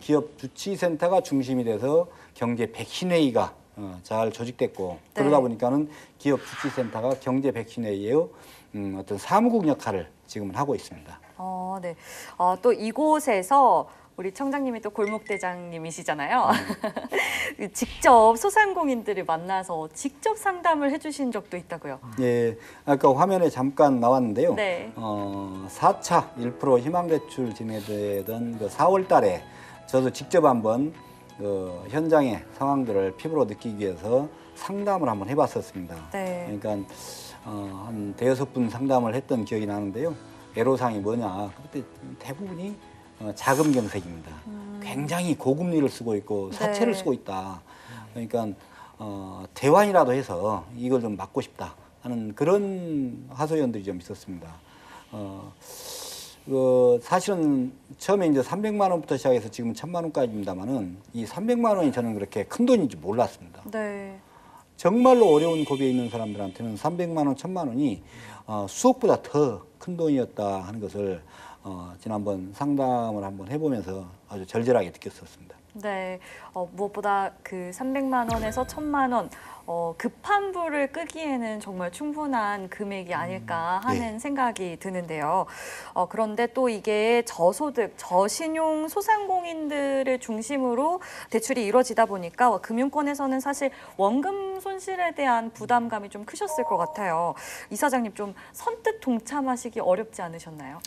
기업 주치센터가 중심이 돼서 경제 백신회의가 잘 조직됐고 네. 그러다 보니까는 기업 주치센터가 경제 백신회의의 어떤 사무국 역할을 지금은 하고 있습니다. 네. 또 이곳에서 우리 청장님이 또 골목대장님이시잖아요. 직접 소상공인들을 만나서 직접 상담을 해주신 적도 있다고요. 예, 아까 화면에 잠깐 나왔는데요. 네. 4차 1% 희망대출 진행되던 그 4월 달에 저도 직접 한번 현장의 상황들을 피부로 느끼기 위해서 상담을 한번 해봤었습니다. 네. 그러니까 한 대여섯 분 상담을 했던 기억이 나는데요. 애로사항이 뭐냐? 그때 대부분이 자금 경색입니다. 굉장히 고금리를 쓰고 있고 사채를 네. 쓰고 쓰고 있다. 그러니까 대환이라도 해서 이걸 좀 막고 싶다 하는 그런 하소연들이 좀 있었습니다. 사실은 처음에 이제 300만 원부터 시작해서 지금 1000만 원까지입니다만은 이 300만 원이 저는 그렇게 큰 돈인지 몰랐습니다. 네. 정말로 어려운 고비에 있는 사람들한테는 300만 원, 1000만 원이 수억보다 더 큰 돈이었다 하는 것을 지난번 상담을 한번 해보면서 아주 절절하게 느꼈었습니다. 네. 무엇보다 그 300만 원에서 1000만 원 급한 불을 끄기에는 정말 충분한 금액이 아닐까 하는 생각이 드는데요. 그런데 또 이게 저소득, 저신용 소상공인들을 중심으로 대출이 이루어지다 보니까 금융권에서는 사실 원금 손실에 대한 부담감이 좀 크셨을 것 같아요. 이사장님 좀 선뜻 동참하시기 어렵지 않으셨나요?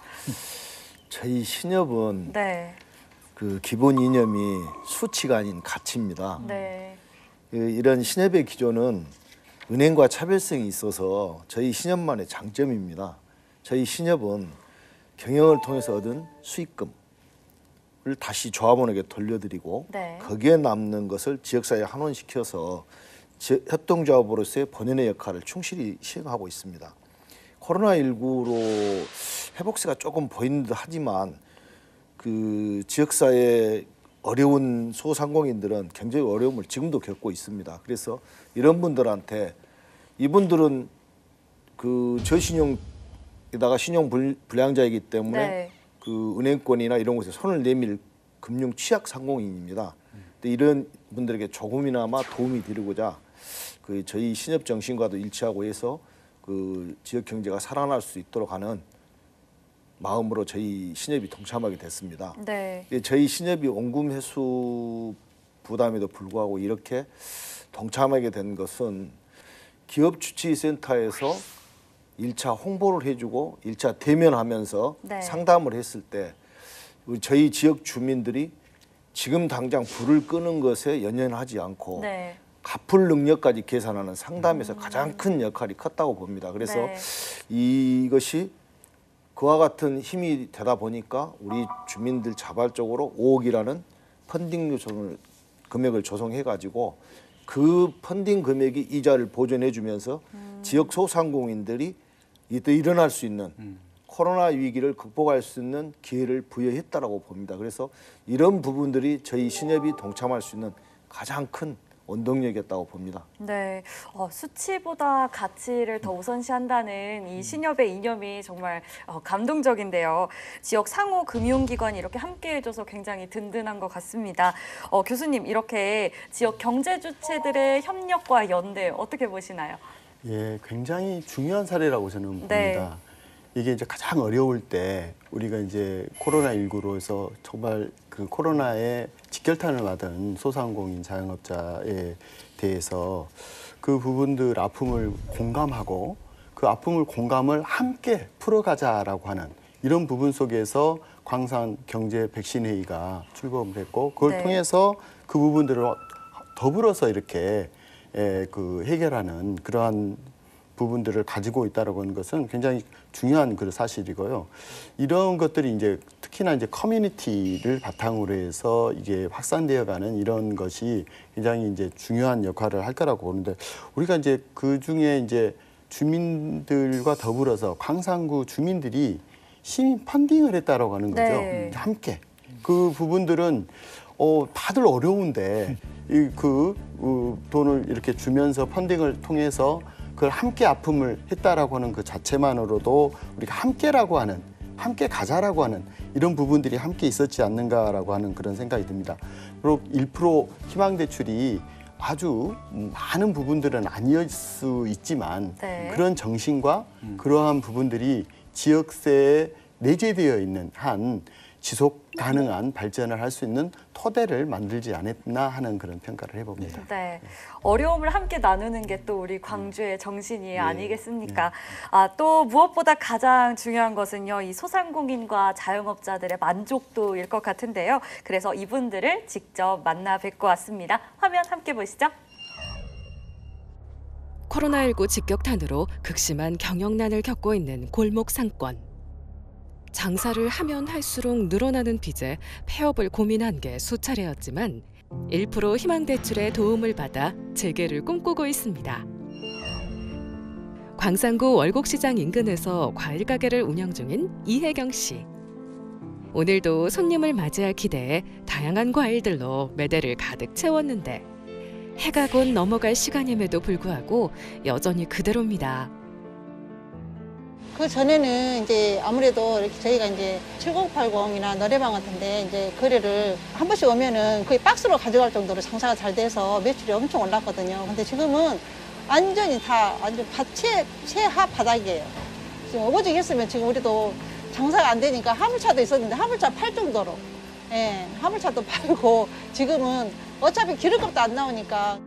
저희 신협은 네. 그 기본 이념이 수치가 아닌 가치입니다. 네. 이런 신협의 기조는 은행과 차별성이 있어서 저희 신협만의 장점입니다. 저희 신협은 경영을 통해서 얻은 수익금을 다시 조합원에게 돌려드리고 네. 거기에 남는 것을 지역사회에 환원시켜서 협동조합으로서의 본연의 역할을 충실히 시행하고 있습니다. 코로나19로 회복세가 조금 보이는 듯 하지만 그 지역사회 어려운 소상공인들은 경제적 어려움을 지금도 겪고 있습니다. 그래서 이런 분들한테 이분들은 그 저신용에다가 신용 불량자이기 때문에 네. 그 은행권이나 이런 곳에 손을 내밀 금융 취약 상공인입니다. 근데 이런 분들에게 조금이나마 도움이 되려고자 그 저희 신협 정신과도 일치하고 해서 그 지역 경제가 살아날 수 있도록 하는 마음으로 저희 신협이 동참하게 됐습니다. 네. 저희 신협이 원금 회수 부담에도 불구하고 이렇게 동참하게 된 것은 기업 주치센터에서 1차 홍보를 해주고 1차 대면하면서 네. 상담을 했을 때 저희 지역 주민들이 지금 당장 불을 끄는 것에 연연하지 않고 네. 갚을 능력까지 계산하는 상담에서 가장 큰 역할이 컸다고 봅니다. 그래서 네. 이것이 그와 같은 힘이 되다 보니까 우리 주민들 자발적으로 5억이라는 펀딩 요청을 금액을 조성해가지고 그 펀딩 금액이 이자를 보존해주면서 지역 소상공인들이 일어날 수 있는 코로나 위기를 극복할 수 있는 기회를 부여했다라고 봅니다. 그래서 이런 부분들이 저희 신협이 동참할 수 있는 가장 큰 원동력이었다고 봅니다. 네, 수치보다 가치를 더 우선시한다는 이 신협의 이념이 정말 감동적인데요. 지역 상호 금융기관이 이렇게 함께해줘서 굉장히 든든한 것 같습니다. 교수님, 이렇게 지역 경제 주체들의 협력과 연대 어떻게 보시나요? 예, 굉장히 중요한 사례라고 저는 네. 봅니다. 이게 이제 가장 어려울 때 우리가 이제 코로나19로 해서 정말 그 코로나에 직결탄을 맞은 소상공인 자영업자에 대해서 그 부분들 아픔을 공감하고 그 아픔을 공감을 함께 풀어가자라고 하는 이런 부분 속에서 광산 경제 백신 회의가 출범을 했고 그걸 네. 통해서 그 부분들을 더불어서 이렇게 그 해결하는 그러한 부분들을 가지고 있다라고 하는 것은 굉장히 중요한 그 사실이고요. 이런 것들이 이제 특히나 이제 커뮤니티를 바탕으로 해서 이게 확산되어가는 이런 것이 굉장히 이제 중요한 역할을 할 거라고 보는데 우리가 이제 그 중에 이제 주민들과 더불어서 광산구 주민들이 시민 펀딩을 했다라고 하는 거죠. 네. 함께 그 부분들은 다들 어려운데 돈을 이렇게 주면서 펀딩을 통해서 그걸 함께 아픔을 했다라고 하는 그 자체만으로도 우리가 함께라고 하는 함께 가자라고 하는 이런 부분들이 함께 있었지 않는가라고 하는 그런 생각이 듭니다. 그리고 1% 희망대출이 아주 많은 부분들은 아니었을 수 있지만 네. 그런 정신과 그러한 부분들이 지역세에 내재되어 있는 한 지속 가능한 발전을 할 수 있는 토대를 만들지 않았나 하는 그런 평가를 해봅니다. 네, 어려움을 함께 나누는 게 또 우리 광주의 정신이 아니겠습니까? 또 무엇보다 가장 중요한 것은요, 이 소상공인과 자영업자들의 만족도일 것 같은데요. 그래서 이분들을 직접 만나 뵙고 왔습니다. 화면 함께 보시죠. 코로나19 직격탄으로 극심한 경영난을 겪고 있는 골목 상권. 장사를 하면 할수록 늘어나는 빚에 폐업을 고민한 게 수차례였지만 1% 희망대출의 도움을 받아 재개를 꿈꾸고 있습니다. 광산구 월곡시장 인근에서 과일 가게를 운영 중인 이혜경 씨. 오늘도 손님을 맞이할 기대에 다양한 과일들로 매대를 가득 채웠는데 해가 곧 넘어갈 시간임에도 불구하고 여전히 그대로입니다. 그 전에는 이제 아무래도 이렇게 저희가 이제 7080이나 노래방 같은데 이제 거래를 한 번씩 오면은 거의 박스로 가져갈 정도로 장사가 잘 돼서 매출이 엄청 올랐거든요. 근데 지금은 완전히 다 완전 최하 바닥이에요. 지금 오버직 했으면 지금 우리도 장사가 안 되니까 화물차도 있었는데 화물차 팔 정도로. 예, 화물차도 팔고 지금은 어차피 기름값도 안 나오니까.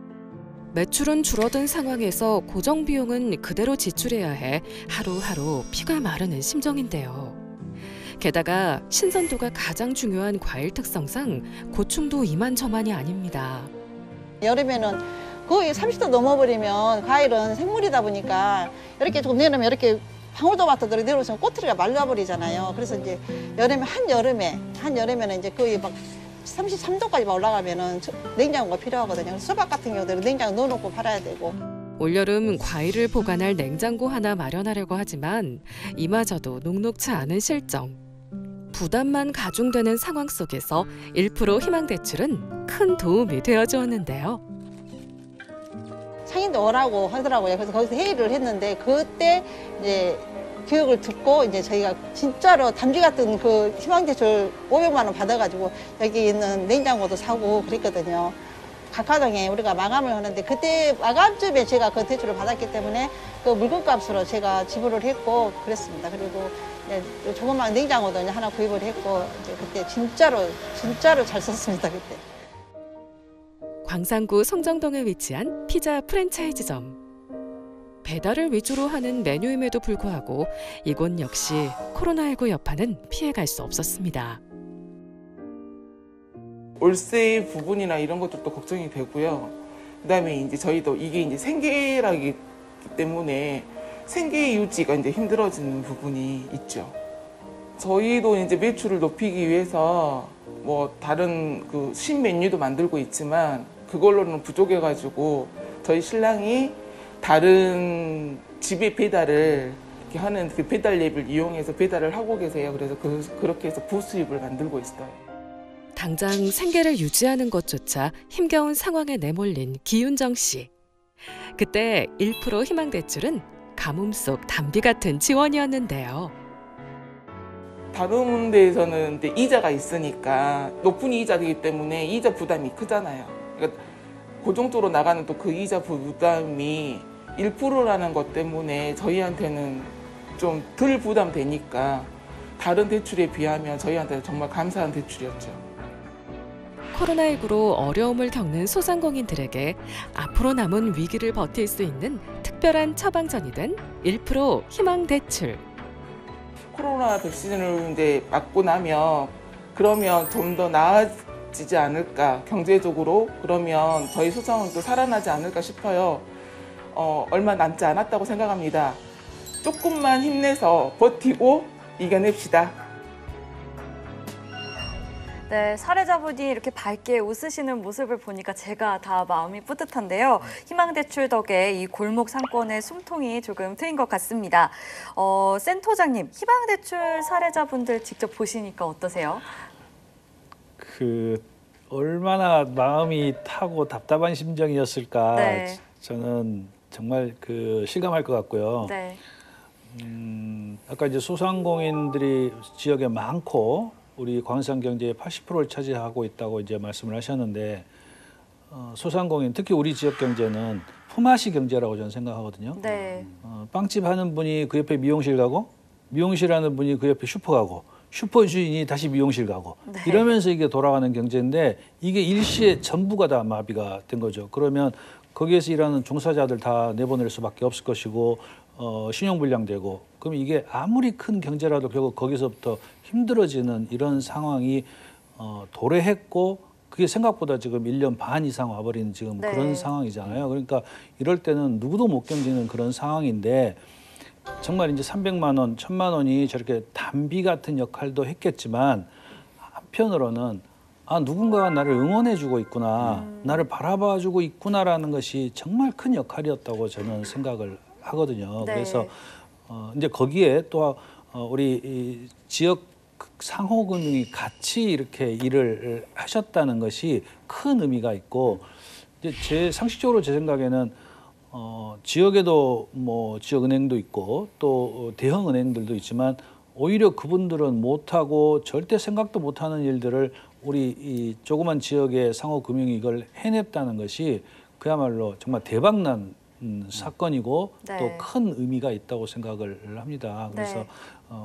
매출은 줄어든 상황에서 고정 비용은 그대로 지출해야 해 하루하루 피가 마르는 심정인데요. 게다가 신선도가 가장 중요한 과일 특성상 고충도 이만저만이 아닙니다. 여름에는 거의 30도 넘어버리면 과일은 생물이다 보니까 이렇게 좀 내려면 이렇게 방울토마토들이 내려오시면 꼬투리가 말라버리잖아요. 그래서 이제 한여름에는 이제 거의 막 33도까지 올라가면은 냉장고가 필요하거든요. 수박 같은 경우도 냉장고 넣어놓고 팔아야 되고. 올여름 과일을 보관할 냉장고 하나 마련하려고 하지만 이마저도 녹록치 않은 실정. 부담만 가중되는 상황 속에서 1% 희망대출은 큰 도움이 되어주었는데요. 상인도 오라고 하더라고요. 그래서 거기서 회의를 했는데 그때 이제 교육을 듣고 이제 저희가 진짜로 담비 같은 그 희망대출 500만 원 받아가지고 여기 있는 냉장고도 사고 그랬거든요. 각하동에 우리가 마감을 하는데 그때 마감쯤에 제가 그 대출을 받았기 때문에 그 물건값으로 제가 지불을 했고 그랬습니다. 그리고 이제 조그만 냉장고도 이제 하나 구입을 했고 이제 그때 진짜로 잘 썼습니다. 그때. 광산구 성정동에 위치한 피자 프랜차이즈점. 배달을 위주로 하는 메뉴임에도 불구하고 이곳 역시 코로나19 여파는 피해갈 수 없었습니다. 월세 부분이나 이런 것들도 걱정이 되고요. 그다음에 이제 저희도 이게 이제 생계라기 때문에 생계 유지가 이제 힘들어지는 부분이 있죠. 저희도 이제 매출을 높이기 위해서 뭐 다른 그 신메뉴도 만들고 있지만 그걸로는 부족해가지고 저희 신랑이 다른 집에 배달을 이렇게 하는 그 배달 앱을 이용해서 배달을 하고 계세요. 그래서 그렇게 해서 부수입을 만들고 있어요. 당장 생계를 유지하는 것조차 힘겨운 상황에 내몰린 기윤정 씨. 그때 1% 희망대출은 가뭄 속 단비 같은 지원이었는데요. 다른 데에서는 이제 이자가 있으니까 높은 이자이기 때문에 이자 부담이 크잖아요. 그러니까 고정적으로 나가는 또 그 이자 부담이 1%라는 것 때문에 저희한테는 좀 덜 부담되니까 다른 대출에 비하면 저희한테는 정말 감사한 대출이었죠. 코로나19로 어려움을 겪는 소상공인들에게 앞으로 남은 위기를 버틸 수 있는 특별한 처방전이 된 1% 희망대출. 코로나 백신을 이제 맞고 나면 그러면 좀 더 나아지지 않을까, 경제적으로 그러면 저희 소상공인도 살아나지 않을까 싶어요. 얼마 남지 않았다고 생각합니다. 조금만 힘내서 버티고 이겨냅시다. 네, 사례자분이 이렇게 밝게 웃으시는 모습을 보니까 제가 다 마음이 뿌듯한데요. 희망대출 덕에 이 골목 상권의 숨통이 조금 트인 것 같습니다. 센터장님, 희망대출 사례자분들 직접 보시니까 어떠세요? 얼마나 마음이 타고 답답한 심정이었을까. 네. 저는 정말 실감할 것 같고요. 네. 아까 이제 소상공인들이 지역에 많고 우리 광산 경제의 80%를 차지하고 있다고 이제 말씀을 하셨는데 소상공인 특히 우리 지역 경제는 품앗이 경제라고 저는 생각하거든요. 네. 빵집 하는 분이 그 옆에 미용실 가고 미용실 하는 분이 그 옆에 슈퍼 가고 슈퍼 주인이 다시 미용실 가고 네. 이러면서 이게 돌아가는 경제인데 이게 일시에 전부가 다 마비가 된 거죠. 그러면 거기에서 일하는 종사자들 다 내보낼 수밖에 없을 것이고 신용불량되고 그럼 이게 아무리 큰 경제라도 결국 거기서부터 힘들어지는 이런 상황이 도래했고 그게 생각보다 지금 1년 반 이상 와버린 지금 네. 그런 상황이잖아요. 그러니까 이럴 때는 누구도 못 견디는 그런 상황인데 정말 이제 300만 원, 1000만 원이 저렇게 단비 같은 역할도 했겠지만 한편으로는 누군가가 나를 응원해주고 있구나, 나를 바라봐주고 있구나라는 것이 정말 큰 역할이었다고 저는 생각을 하거든요. 네. 그래서 이제 거기에 또 우리 이 지역 상호금융이 같이 이렇게 일을 하셨다는 것이 큰 의미가 있고 이제 상식적으로 제 생각에는 지역에도 뭐 지역은행도 있고 또 대형 은행들도 있지만 오히려 그분들은 못하고 절대 생각도 못하는 일들을 우리 이 조그만 지역의 상호금융이 이걸 해냈다는 것이 그야말로 정말 대박난 사건이고 네. 또 큰 의미가 있다고 생각을 합니다. 그래서 네.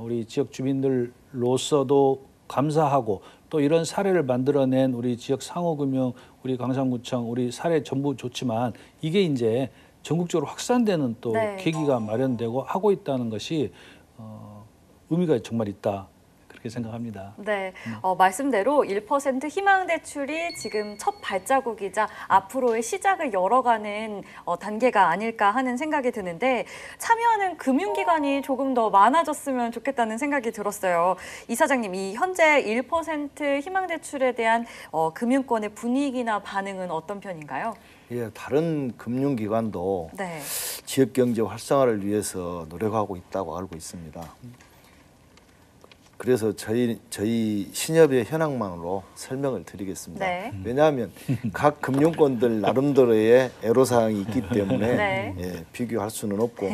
우리 지역 주민들로서도 감사하고 또 이런 사례를 만들어낸 우리 지역 상호금융, 우리 광산구청, 우리 사례 전부 좋지만 이게 이제 전국적으로 확산되는 또 네. 계기가 마련되고 하고 있다는 것이 의미가 정말 있다. 그렇게 생각합니다. 네, 말씀대로 1% 희망대출이 지금 첫 발자국이자 앞으로의 시작을 열어가는 단계가 아닐까 하는 생각이 드는데 참여하는 금융기관이 조금 더 많아졌으면 좋겠다는 생각이 들었어요. 이사장님, 이 현재 1% 희망대출에 대한 금융권의 분위기나 반응은 어떤 편인가요? 예, 다른 금융기관도 네. 지역경제 활성화를 위해서 노력하고 있다고 알고 있습니다. 그래서 저희 신협의 현황만으로 설명을 드리겠습니다. 네. 왜냐하면 각 금융권들 나름대로의 애로사항이 있기 때문에 네. 예, 비교할 수는 없고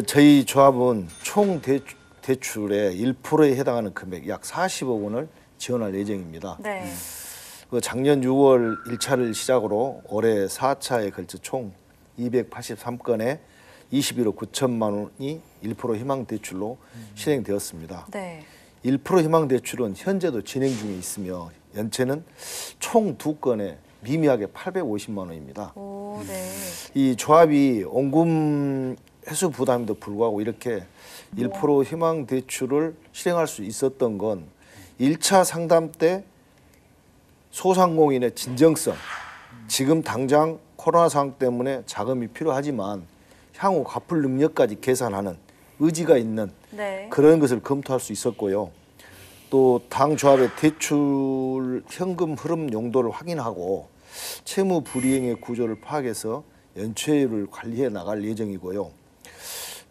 저희 조합은 총 대출의 1%에 해당하는 금액 약 40억 원을 지원할 예정입니다. 네. 작년 6월 1차를 시작으로 올해 4차에 걸쳐 총 283건의 21억 9천만 원이 1% 희망대출로 실행되었습니다. 네. 1% 희망대출은 현재도 진행 중에 있으며 연체는 총 2건에 미미하게 850만 원입니다. 오, 네. 이 조합이 원금 회수 부담에도 불구하고 이렇게 1% 희망대출을 실행할 수 있었던 건 1차 상담 때 소상공인의 진정성, 지금 당장 코로나 상황 때문에 자금이 필요하지만 향후 갚을 능력까지 계산하는 의지가 있는 네. 그런 것을 검토할 수 있었고요. 또 당 조합의 대출 현금 흐름 용도를 확인하고 채무 불이행의 구조를 파악해서 연체율을 관리해 나갈 예정이고요.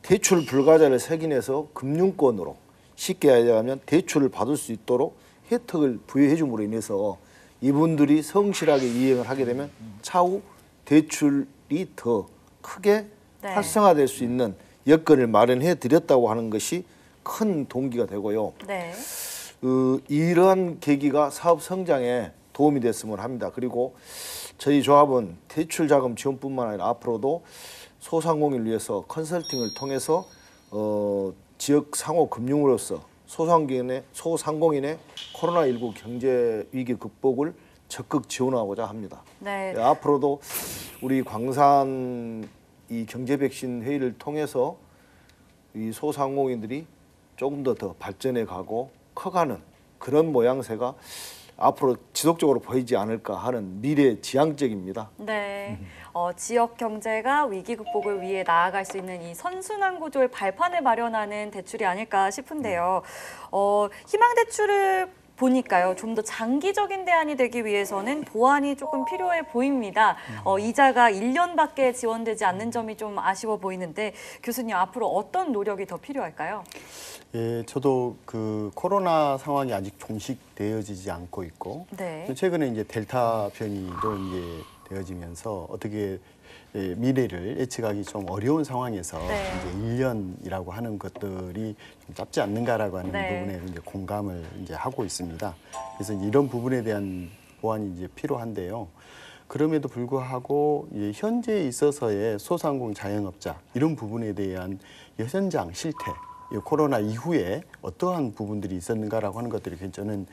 대출 불가자를 색인해서 금융권으로 쉽게 얘기하면 대출을 받을 수 있도록 혜택을 부여해 줌으로 인해서 이분들이 성실하게 이행을 하게 되면 차후 대출이 더 크게 네. 활성화될 수 있는 여건을 마련해 드렸다고 하는 것이 큰 동기가 되고요. 네. 이러한 계기가 사업 성장에 도움이 됐으면 합니다. 그리고 저희 조합은 대출 자금 지원뿐만 아니라 앞으로도 소상공인을 위해서 컨설팅을 통해서 지역 상호 금융으로서 소상공인의 코로나19 경제 위기 극복을 적극 지원하고자 합니다. 네. 앞으로도 우리 광산 이 경제 백신 회의를 통해서 이 소상공인들이 조금 더 발전해 가고 커가는 그런 모양새가 앞으로 지속적으로 보이지 않을까 하는 미래 지향적입니다. 네, 지역 경제가 위기 극복을 위해 나아갈 수 있는 이 선순환 구조의 발판을 마련하는 대출이 아닐까 싶은데요. 희망 대출을 보니까요, 좀 더 장기적인 대안이 되기 위해서는 보완이 조금 필요해 보입니다. 이자가 1년밖에 지원되지 않는 점이 좀 아쉬워 보이는데 교수님 앞으로 어떤 노력이 더 필요할까요? 예, 저도 그 코로나 상황이 아직 종식되어지지 않고 있고, 네. 최근에 이제 델타 변이도 이제 되어지면서 어떻게 미래를 예측하기 좀 어려운 상황에서 네. 이제 1년이라고 하는 것들이 좀 짧지 않는가라고 하는 네. 부분에 이제 공감을 이제 하고 있습니다. 그래서 이런 부분에 대한 보완이 이제 필요한데요. 그럼에도 불구하고 현재에 있어서의 소상공 자영업자 이런 부분에 대한 현장 실태, 코로나 이후에 어떠한 부분들이 있었는가라고 하는 것들이 저는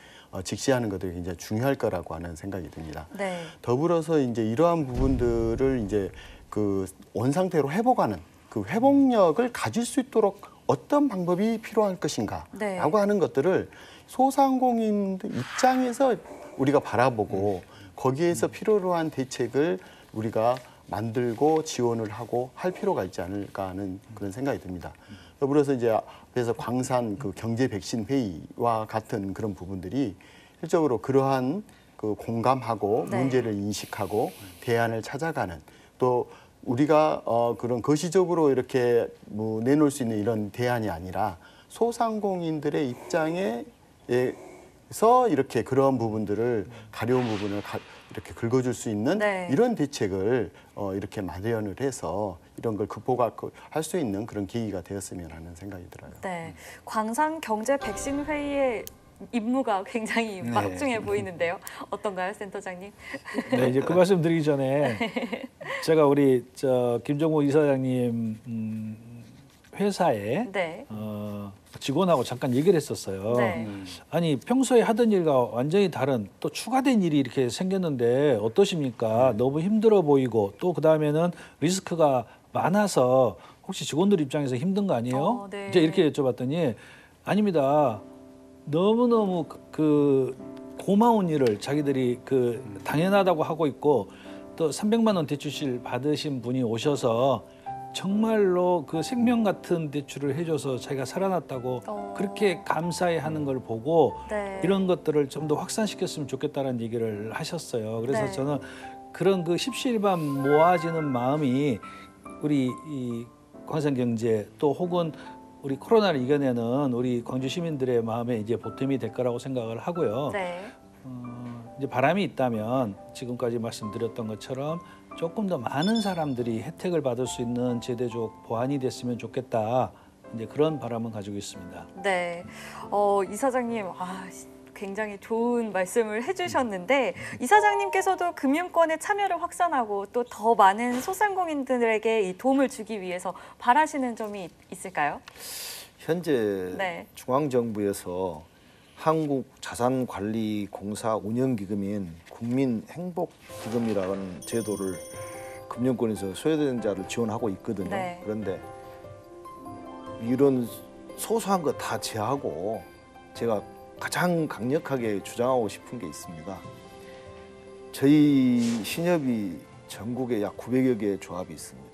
직시하는 것들이 굉장히 중요할 거라고 하는 생각이 듭니다. 네. 더불어서 이제 이러한 부분들을 이제 그 원상태로 회복하는 그 회복력을 가질 수 있도록 어떤 방법이 필요할 것인가라고 네. 하는 것들을 소상공인들 입장에서 우리가 바라보고 거기에서 필요로 한 대책을 우리가 만들고 지원을 하고 할 필요가 있지 않을까 하는 그런 생각이 듭니다. 더불어서 이제 앞에서 광산 그 경제 백신 회의와 같은 그런 부분들이 실적으로 그러한 그 공감하고 네. 문제를 인식하고 대안을 찾아가는 또 우리가 그런 거시적으로 이렇게 뭐 내놓을 수 있는 이런 대안이 아니라 소상공인들의 입장에서 이렇게 그런 부분들을 가려운 부분을 이렇게 긁어줄 수 있는 네. 이런 대책을 이렇게 마련을 해서 이런 걸 극복할 수 있는 그런 계기가 되었으면 하는 생각이 들어요. 네, 광산 경제 백신 회의의 임무가 굉장히 네. 막중해 보이는데요. 어떤가요, 센터장님? 네, 이제 그 말씀 드리기 전에 제가 우리 김종국 이사장님 회사에 네. 직원하고 잠깐 얘기를 했었어요. 네. 아니 평소에 하던 일과 완전히 다른 또 추가된 일이 이렇게 생겼는데 어떠십니까? 너무 힘들어 보이고 또 그다음에는 리스크가 많아서 혹시 직원들 입장에서 힘든 거 아니에요? 네. 이제 이렇게 여쭤봤더니 아닙니다. 너무너무 그 고마운 일을 자기들이 그 당연하다고 하고 있고 또 300만 원 대출실 받으신 분이 오셔서 정말로 그 생명 같은 대출을 해줘서 자기가 살아났다고 그렇게 감사해하는 걸 보고 네. 이런 것들을 좀 더 확산시켰으면 좋겠다는 얘기를 하셨어요. 그래서 네. 저는 그런 그 십시일반 모아지는 마음이 우리 이 광산경제 또 혹은 우리 코로나를 이겨내는 우리 광주 시민들의 마음에 이제 보탬이 될 거라고 생각을 하고요. 네. 이제 바람이 있다면 지금까지 말씀드렸던 것처럼 조금 더 많은 사람들이 혜택을 받을 수 있는 제도적 보완이 됐으면 좋겠다. 이제 그런 바람은 가지고 있습니다. 네. 이사장님, 굉장히 좋은 말씀을 해주셨는데 이사장님께서도 금융권의 참여를 확산하고 또 더 많은 소상공인들에게 이 도움을 주기 위해서 바라시는 점이 있을까요? 현재 네. 중앙정부에서 한국자산관리공사 운영기금인 국민행복기금이라는 제도를 금융권에서 소외된 자를 지원하고 있거든요. 네. 그런데 이런 소소한 거 다 제하고 제가 가장 강력하게 주장하고 싶은 게 있습니다. 저희 신협이 전국에 약 900여 개의 조합이 있습니다.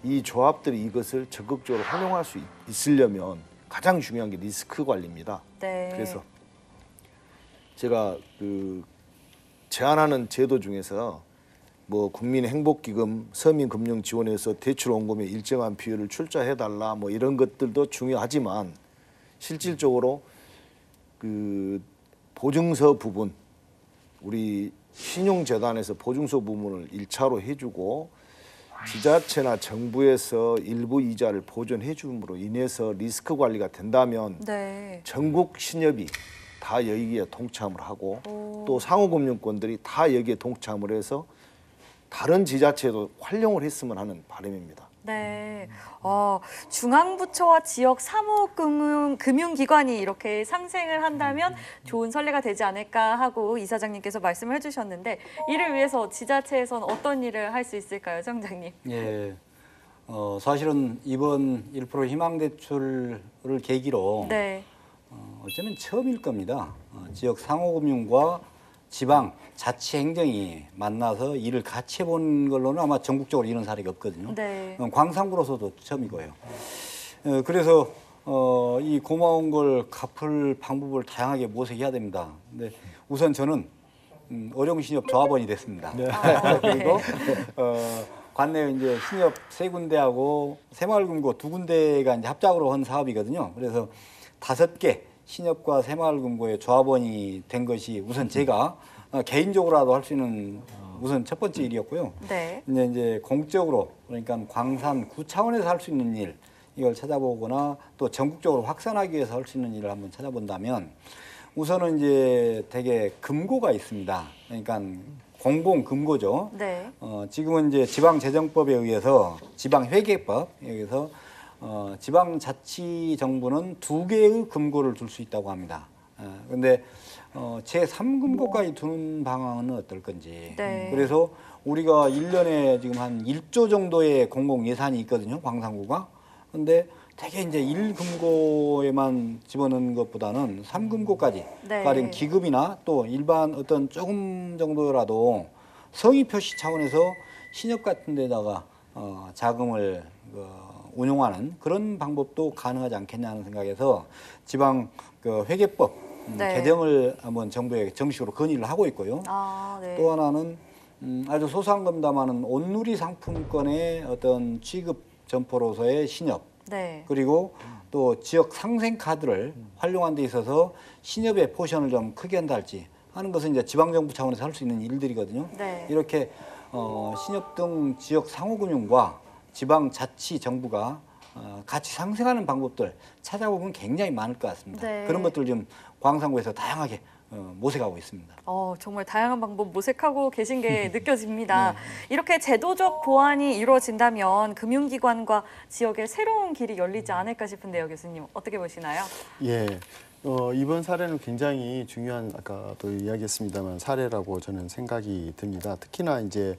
이 조합들이 이것을 적극적으로 활용할 수 있으려면 가장 중요한 게 리스크 관리입니다. 네. 그래서 제가 그 제안하는 제도 중에서 뭐 국민행복기금, 서민금융지원에서 대출 원금의 일정한 비율을 출자해달라 뭐 이런 것들도 중요하지만 실질적으로 그 보증서 부분 우리 신용재단에서 보증서 부분을 1차로 해주고 지자체나 정부에서 일부 이자를 보전해 줌으로 인해서 리스크 관리가 된다면 네. 전국 신협이 다 여기에 동참을 하고 또 상호금융권들이 다 여기에 동참을 해서 다른 지자체도 활용을 했으면 하는 바람입니다. 네. 중앙부처와 지역 사무금융기관이 이렇게 상생을 한다면 좋은 선례가 되지 않을까 하고 이사장님께서 말씀을 해주셨는데 이를 위해서 지자체에서는 어떤 일을 할 수 있을까요, 청장님? 예. 사실은 이번 1% 희망대출을 계기로 네. 어쩌면 처음일 겁니다. 지역 상호금융과 지방 자치행정이 만나서 일을 같이 해본 걸로는 아마 전국적으로 이런 사례가 없거든요. 네. 광산구로서도 처음이고요. 그래서 이 고마운 걸 갚을 방법을 다양하게 모색해야 됩니다. 근데 우선 저는 어룡신협 조합원이 됐습니다. 네. 그리고 관내 이제 신협 3군데하고 새마을금고 2군데가 이제 합작으로 한 사업이거든요. 그래서 5개 신협과 새마을금고의 조합원이 된 것이 우선 제가 개인적으로라도 할 수 있는 우선 첫 번째 일이었고요. 네. 이제 공적으로 그러니까 광산구 차원에서 할 수 있는 일 이걸 찾아보거나 또 전국적으로 확산하기 위해서 할 수 있는 일을 한번 찾아본다면 우선은 이제 되게 금고가 있습니다. 그러니까 공공금고죠. 네. 지금은 이제 지방재정법에 의해서 지방회계법에 의해서 지방자치정부는 2개의 금고를 둘 수 있다고 합니다. 그런데 제3금고까지 두는 방안은 어떨 건지. 네. 그래서 우리가 1년에 지금 한 1조 정도의 공공 예산이 있거든요, 광산구가. 근데 되게 이제 1금고에만 집어넣는 것보다는 3금고까지 네. 가령 기금이나 또 일반 어떤 조금 정도라도 성의 표시 차원에서 신협 같은 데다가 자금을 운용하는 그런 방법도 가능하지 않겠냐는 생각에서 지방 회계법 네. 개정을 한번 정부에 정식으로 건의를 하고 있고요. 네. 또 하나는 아주 소소한 겁니다마는 온누리 상품권의 어떤 취급 점포로서의 신협 네. 그리고 또 지역 상생 카드를 활용한 데 있어서 신협의 포션을 좀 크게 한다 할지 하는 것은 이제 지방정부 차원에서 할 수 있는 일들이거든요. 네. 이렇게 신협 등 지역 상호금융과 지방자치정부가 같이 상생하는 방법들 찾아보면 굉장히 많을 것 같습니다. 네. 그런 것들 좀 광산구에서 다양하게 모색하고 있습니다. 정말 다양한 방법 모색하고 계신 게 느껴집니다. 이렇게 제도적 보완이 이루어진다면 금융기관과 지역의 새로운 길이 열리지 않을까 싶은데요, 교수님. 어떻게 보시나요? 예. 이번 사례는 굉장히 중요한 아까도 이야기했습니다만 사례라고 저는 생각이 듭니다. 특히나 이제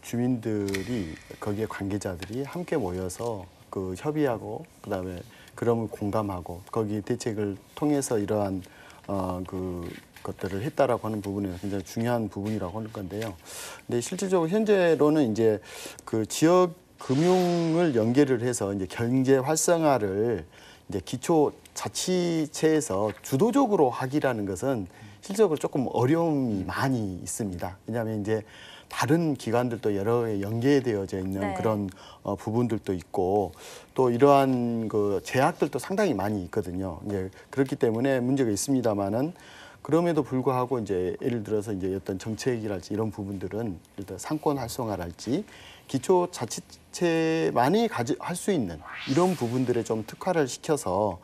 주민들이 거기에 관계자들이 함께 모여서 그 협의하고 그다음에 그럼을 공감하고 거기 대책을 통해서 이러한 그 것들을 했다라고 하는 부분이 굉장히 중요한 부분이라고 하는 건데요. 근데 실질적으로 현재로는 이제 그 지역 금융을 연계를 해서 이제 경제 활성화를 이제 기초 자치체에서 주도적으로 하기라는 것은 실질적으로 조금 어려움이 많이 있습니다. 왜냐하면 이제 다른 기관들도 여러 개 연계되어져 있는 네. 그런 부분들도 있고 또 이러한 그 제약들도 상당히 많이 있거든요. 이제 그렇기 때문에 문제가 있습니다만은 그럼에도 불구하고 이제 예를 들어서 이제 어떤 정책이랄지 이런 부분들은 일단 상권 활성화랄지 기초 자치체만이 할 수 있는 이런 부분들에 좀 특화를 시켜서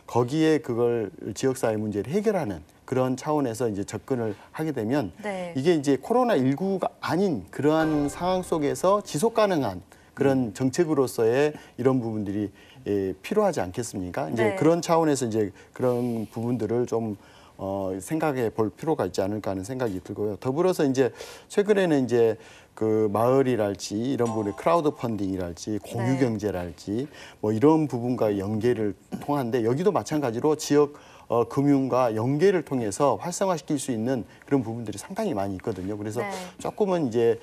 거기에 그걸 지역사회 문제를 해결하는 그런 차원에서 이제 접근을 하게 되면 네. 이게 이제 코로나19가 아닌 그러한 상황 속에서 지속 가능한 그런 정책으로서의 이런 부분들이 필요하지 않겠습니까? 이제 네. 그런 차원에서 이제 그런 부분들을 좀 생각해 볼 필요가 있지 않을까 하는 생각이 들고요. 더불어서 이제 최근에는 이제 그 마을이랄지 이런 부분의 크라우드 펀딩이랄지 공유 경제랄지 뭐 이런 부분과 연계를 통한데 여기도 마찬가지로 지역 금융과 연계를 통해서 활성화시킬 수 있는 그런 부분들이 상당히 많이 있거든요. 그래서 네. 조금은 이제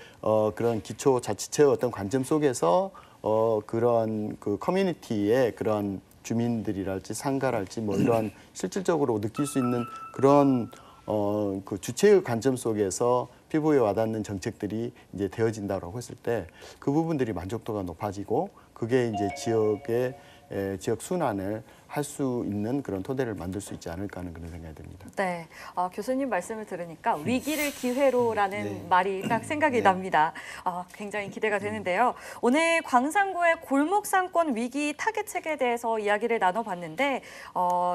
그런 기초 자치체의 어떤 관점 속에서 그런 그 커뮤니티의 그런 주민들이랄지 상가랄지 뭐 이러한 실질적으로 느낄 수 있는 그런 그 주체의 관점 속에서 피부에 와닿는 정책들이 이제 되어진다고 했을 때 그 부분들이 만족도가 높아지고 그게 이제 지역 순환을 할 수 있는 그런 토대를 만들 수 있지 않을까 하는 그런 생각이 듭니다. 네, 교수님 말씀을 들으니까 위기를 기회로라는 말이 딱 생각이 납니다. 굉장히 기대가 되는데요. 오늘 광산구의 골목상권 위기 타개책에 대해서 이야기를 나눠봤는데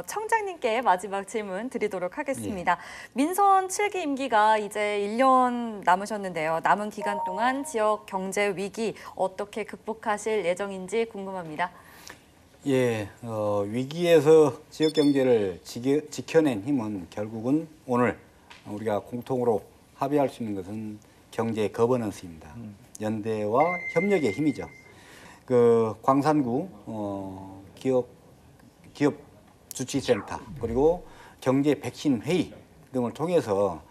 청장님께 마지막 질문 드리도록 하겠습니다. 민선 7기 임기가 이제 1년 남으셨는데요. 남은 기간 동안 지역 경제 위기 어떻게 극복하실 예정인지 궁금합니다. 예, 위기에서 지역 경제를 지켜낸 힘은 결국은 오늘 우리가 공통으로 합의할 수 있는 것은 경제 거버넌스입니다. 연대와 협력의 힘이죠. 그 광산구 기업 주치센터 그리고 경제 백신 회의 등을 통해서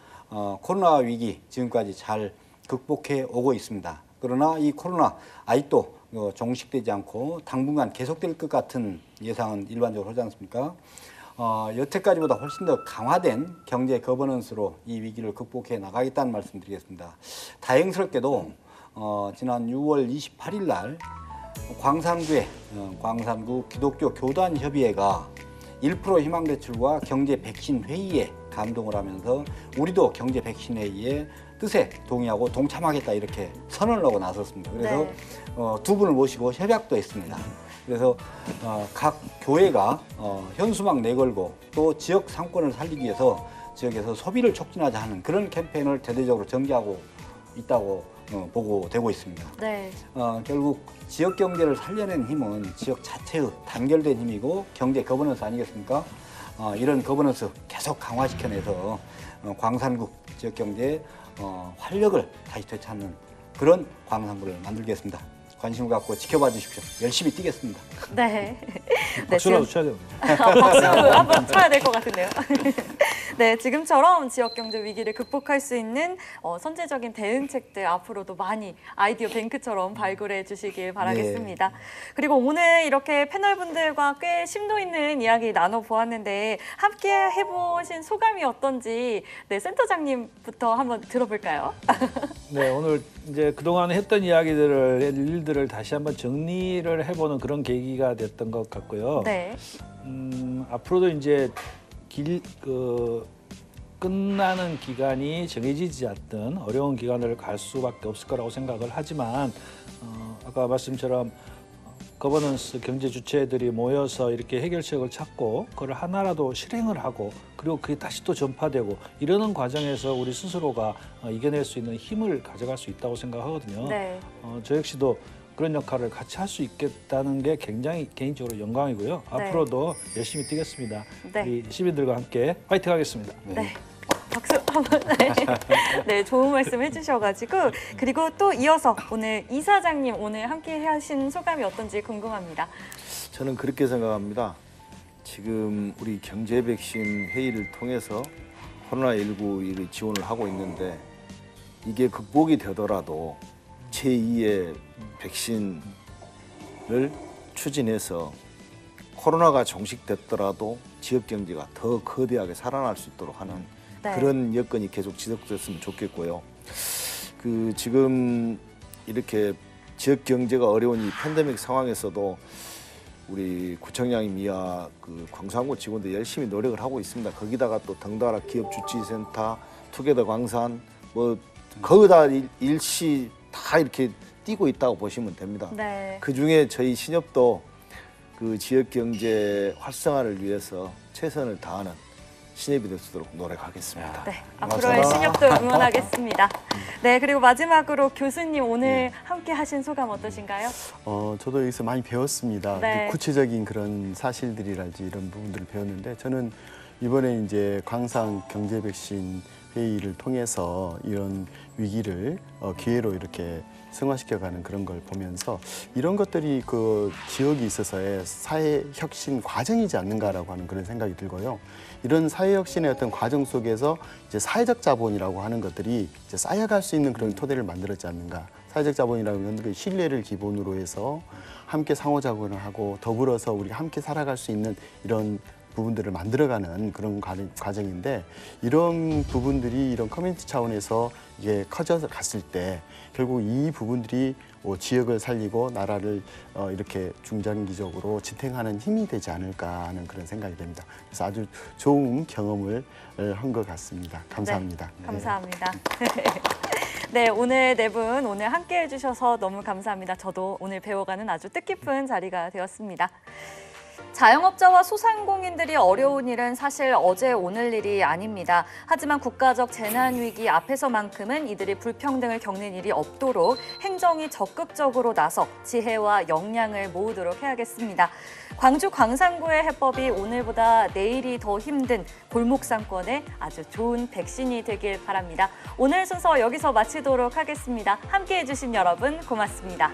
코로나 위기 지금까지 잘 극복해 오고 있습니다. 그러나 이 코로나 아직도 종식되지 않고 당분간 계속될 것 같은 예상은 일반적으로 하지 않습니까? 여태까지보다 훨씬 더 강화된 경제 거버넌스로 이 위기를 극복해 나가겠다는 말씀드리겠습니다. 다행스럽게도 지난 6월 28일 날 광산구 기독교 교단협의회가 1% 희망대출과 경제 백신 회의에 감동을 하면서 우리도 경제 백신 회의에 뜻에 동의하고 동참하겠다 이렇게 선언을 하고 나섰습니다. 그래서 네. 두 분을 모시고 협약도 했습니다. 그래서 각 교회가 현수막 내걸고 또 지역 상권을 살리기 위해서 지역에서 소비를 촉진하자 하는 그런 캠페인을 대대적으로 전개하고 있다고 보고되고 있습니다. 네. 결국 지역 경제를 살려낸 힘은 지역 자체의 단결된 힘이고 경제 거버넌스 아니겠습니까? 이런 거버넌스 계속 강화시켜내서 광산구 지역 경제에 활력을 다시 되찾는 그런 광산구를 만들겠습니다. 관심을 갖고 지켜봐 주십시오. 열심히 뛰겠습니다. 네. 박수라도 쳐야 됩니다. 박수 한번 쳐야 될 것 같은데요. 네, 지금처럼 지역 경제 위기를 극복할 수 있는 선제적인 대응책들 앞으로도 많이 아이디어 뱅크처럼 발굴해 주시길 바라겠습니다. 네. 그리고 오늘 이렇게 패널분들과 꽤 심도 있는 이야기 나눠보았는데 함께 해보신 소감이 어떤지 네, 센터장님부터 한번 들어볼까요? 네, 오늘 이제 그동안 했던 일들을 다시 한번 정리를 해보는 그런 계기가 됐던 것 같고요. 네. 앞으로도 이제 끝나는 기간이 정해지지 않던 어려운 기간을 갈 수밖에 없을 거라고 생각을 하지만 아까 말씀처럼 거버넌스 경제 주체들이 모여서 이렇게 해결책을 찾고 그걸 하나라도 실행을 하고 그리고 그게 다시 또 전파되고 이러는 과정에서 우리 스스로가 이겨낼 수 있는 힘을 가져갈 수 있다고 생각하거든요. 네. 저 역시도 그런 역할을 같이 할 수 있겠다는 게 굉장히 개인적으로 영광이고요. 네. 앞으로도 열심히 뛰겠습니다. 네. 우리 시민들과 함께 파이팅 하겠습니다. 네. 박수 한번. 네, 좋은 말씀 해주셔가지고 그리고 또 이어서 오늘 이사장님 오늘 함께 하신 소감이 어떤지 궁금합니다. 저는 그렇게 생각합니다. 지금 우리 경제 백신 회의를 통해서 코로나19 지원을 하고 있는데 이게 극복이 되더라도 제2의 백신을 추진해서 코로나가 종식됐더라도 지역 경제가 더 거대하게 살아날 수 있도록 하는 네. 그런 여건이 계속 지속됐으면 좋겠고요. 지금 이렇게 지역 경제가 어려운 이 팬데믹 상황에서도 우리 구청장님 이하 광산구 직원들 열심히 노력을 하고 있습니다. 거기다가 또 덩달아 기업 주치센터, 투게더 광산 거의 다 일시 다 이렇게 뛰고 있다고 보시면 됩니다. 네. 그중에 저희 신협도 지역 경제 활성화를 위해서 최선을 다하는 신협이 될 수 있도록 노력하겠습니다. 네, 앞으로의 신협도 응원하겠습니다. 네, 그리고 마지막으로 교수님 오늘 함께 하신 소감 어떠신가요? 저도 여기서 많이 배웠습니다. 네. 구체적인 그런 사실들이랄지 이런 부분들을 배웠는데 저는 이번에 이제 광산 경제 백신 회의를 통해서 이런 위기를 기회로 이렇게 승화시켜가는 그런 걸 보면서 이런 것들이 지역에 있어서의 사회 혁신 과정이지 않는가라고 하는 그런 생각이 들고요. 이런 사회 혁신의 어떤 과정 속에서 이제 사회적 자본이라고 하는 것들이 이제 쌓여갈 수 있는 그런 토대를 만들었지 않는가. 사회적 자본이라는 건 신뢰를 기본으로 해서 함께 상호작용을 하고 더불어서 우리가 함께 살아갈 수 있는 이런 부분들을 만들어가는 그런 과정인데 이런 부분들이 이런 커뮤니티 차원에서 이게 커져서 갔을 때 결국 이 부분들이 지역을 살리고 나라를 이렇게 중장기적으로 지탱하는 힘이 되지 않을까 하는 그런 생각이 됩니다. 그래서 아주 좋은 경험을 한 것 같습니다. 감사합니다. 네, 감사합니다. 네, 오늘 네 분 오늘 함께 해주셔서 너무 감사합니다. 저도 오늘 배워가는 아주 뜻깊은 자리가 되었습니다. 자영업자와 소상공인들이 어려운 일은 사실 어제 오늘 일이 아닙니다. 하지만 국가적 재난위기 앞에서만큼은 이들이 불평등을 겪는 일이 없도록 행정이 적극적으로 나서 지혜와 역량을 모으도록 해야겠습니다. 광주 광산구의 해법이 오늘보다 내일이 더 힘든 골목상권에 아주 좋은 백신이 되길 바랍니다. 오늘 순서 여기서 마치도록 하겠습니다. 함께해 주신 여러분 고맙습니다.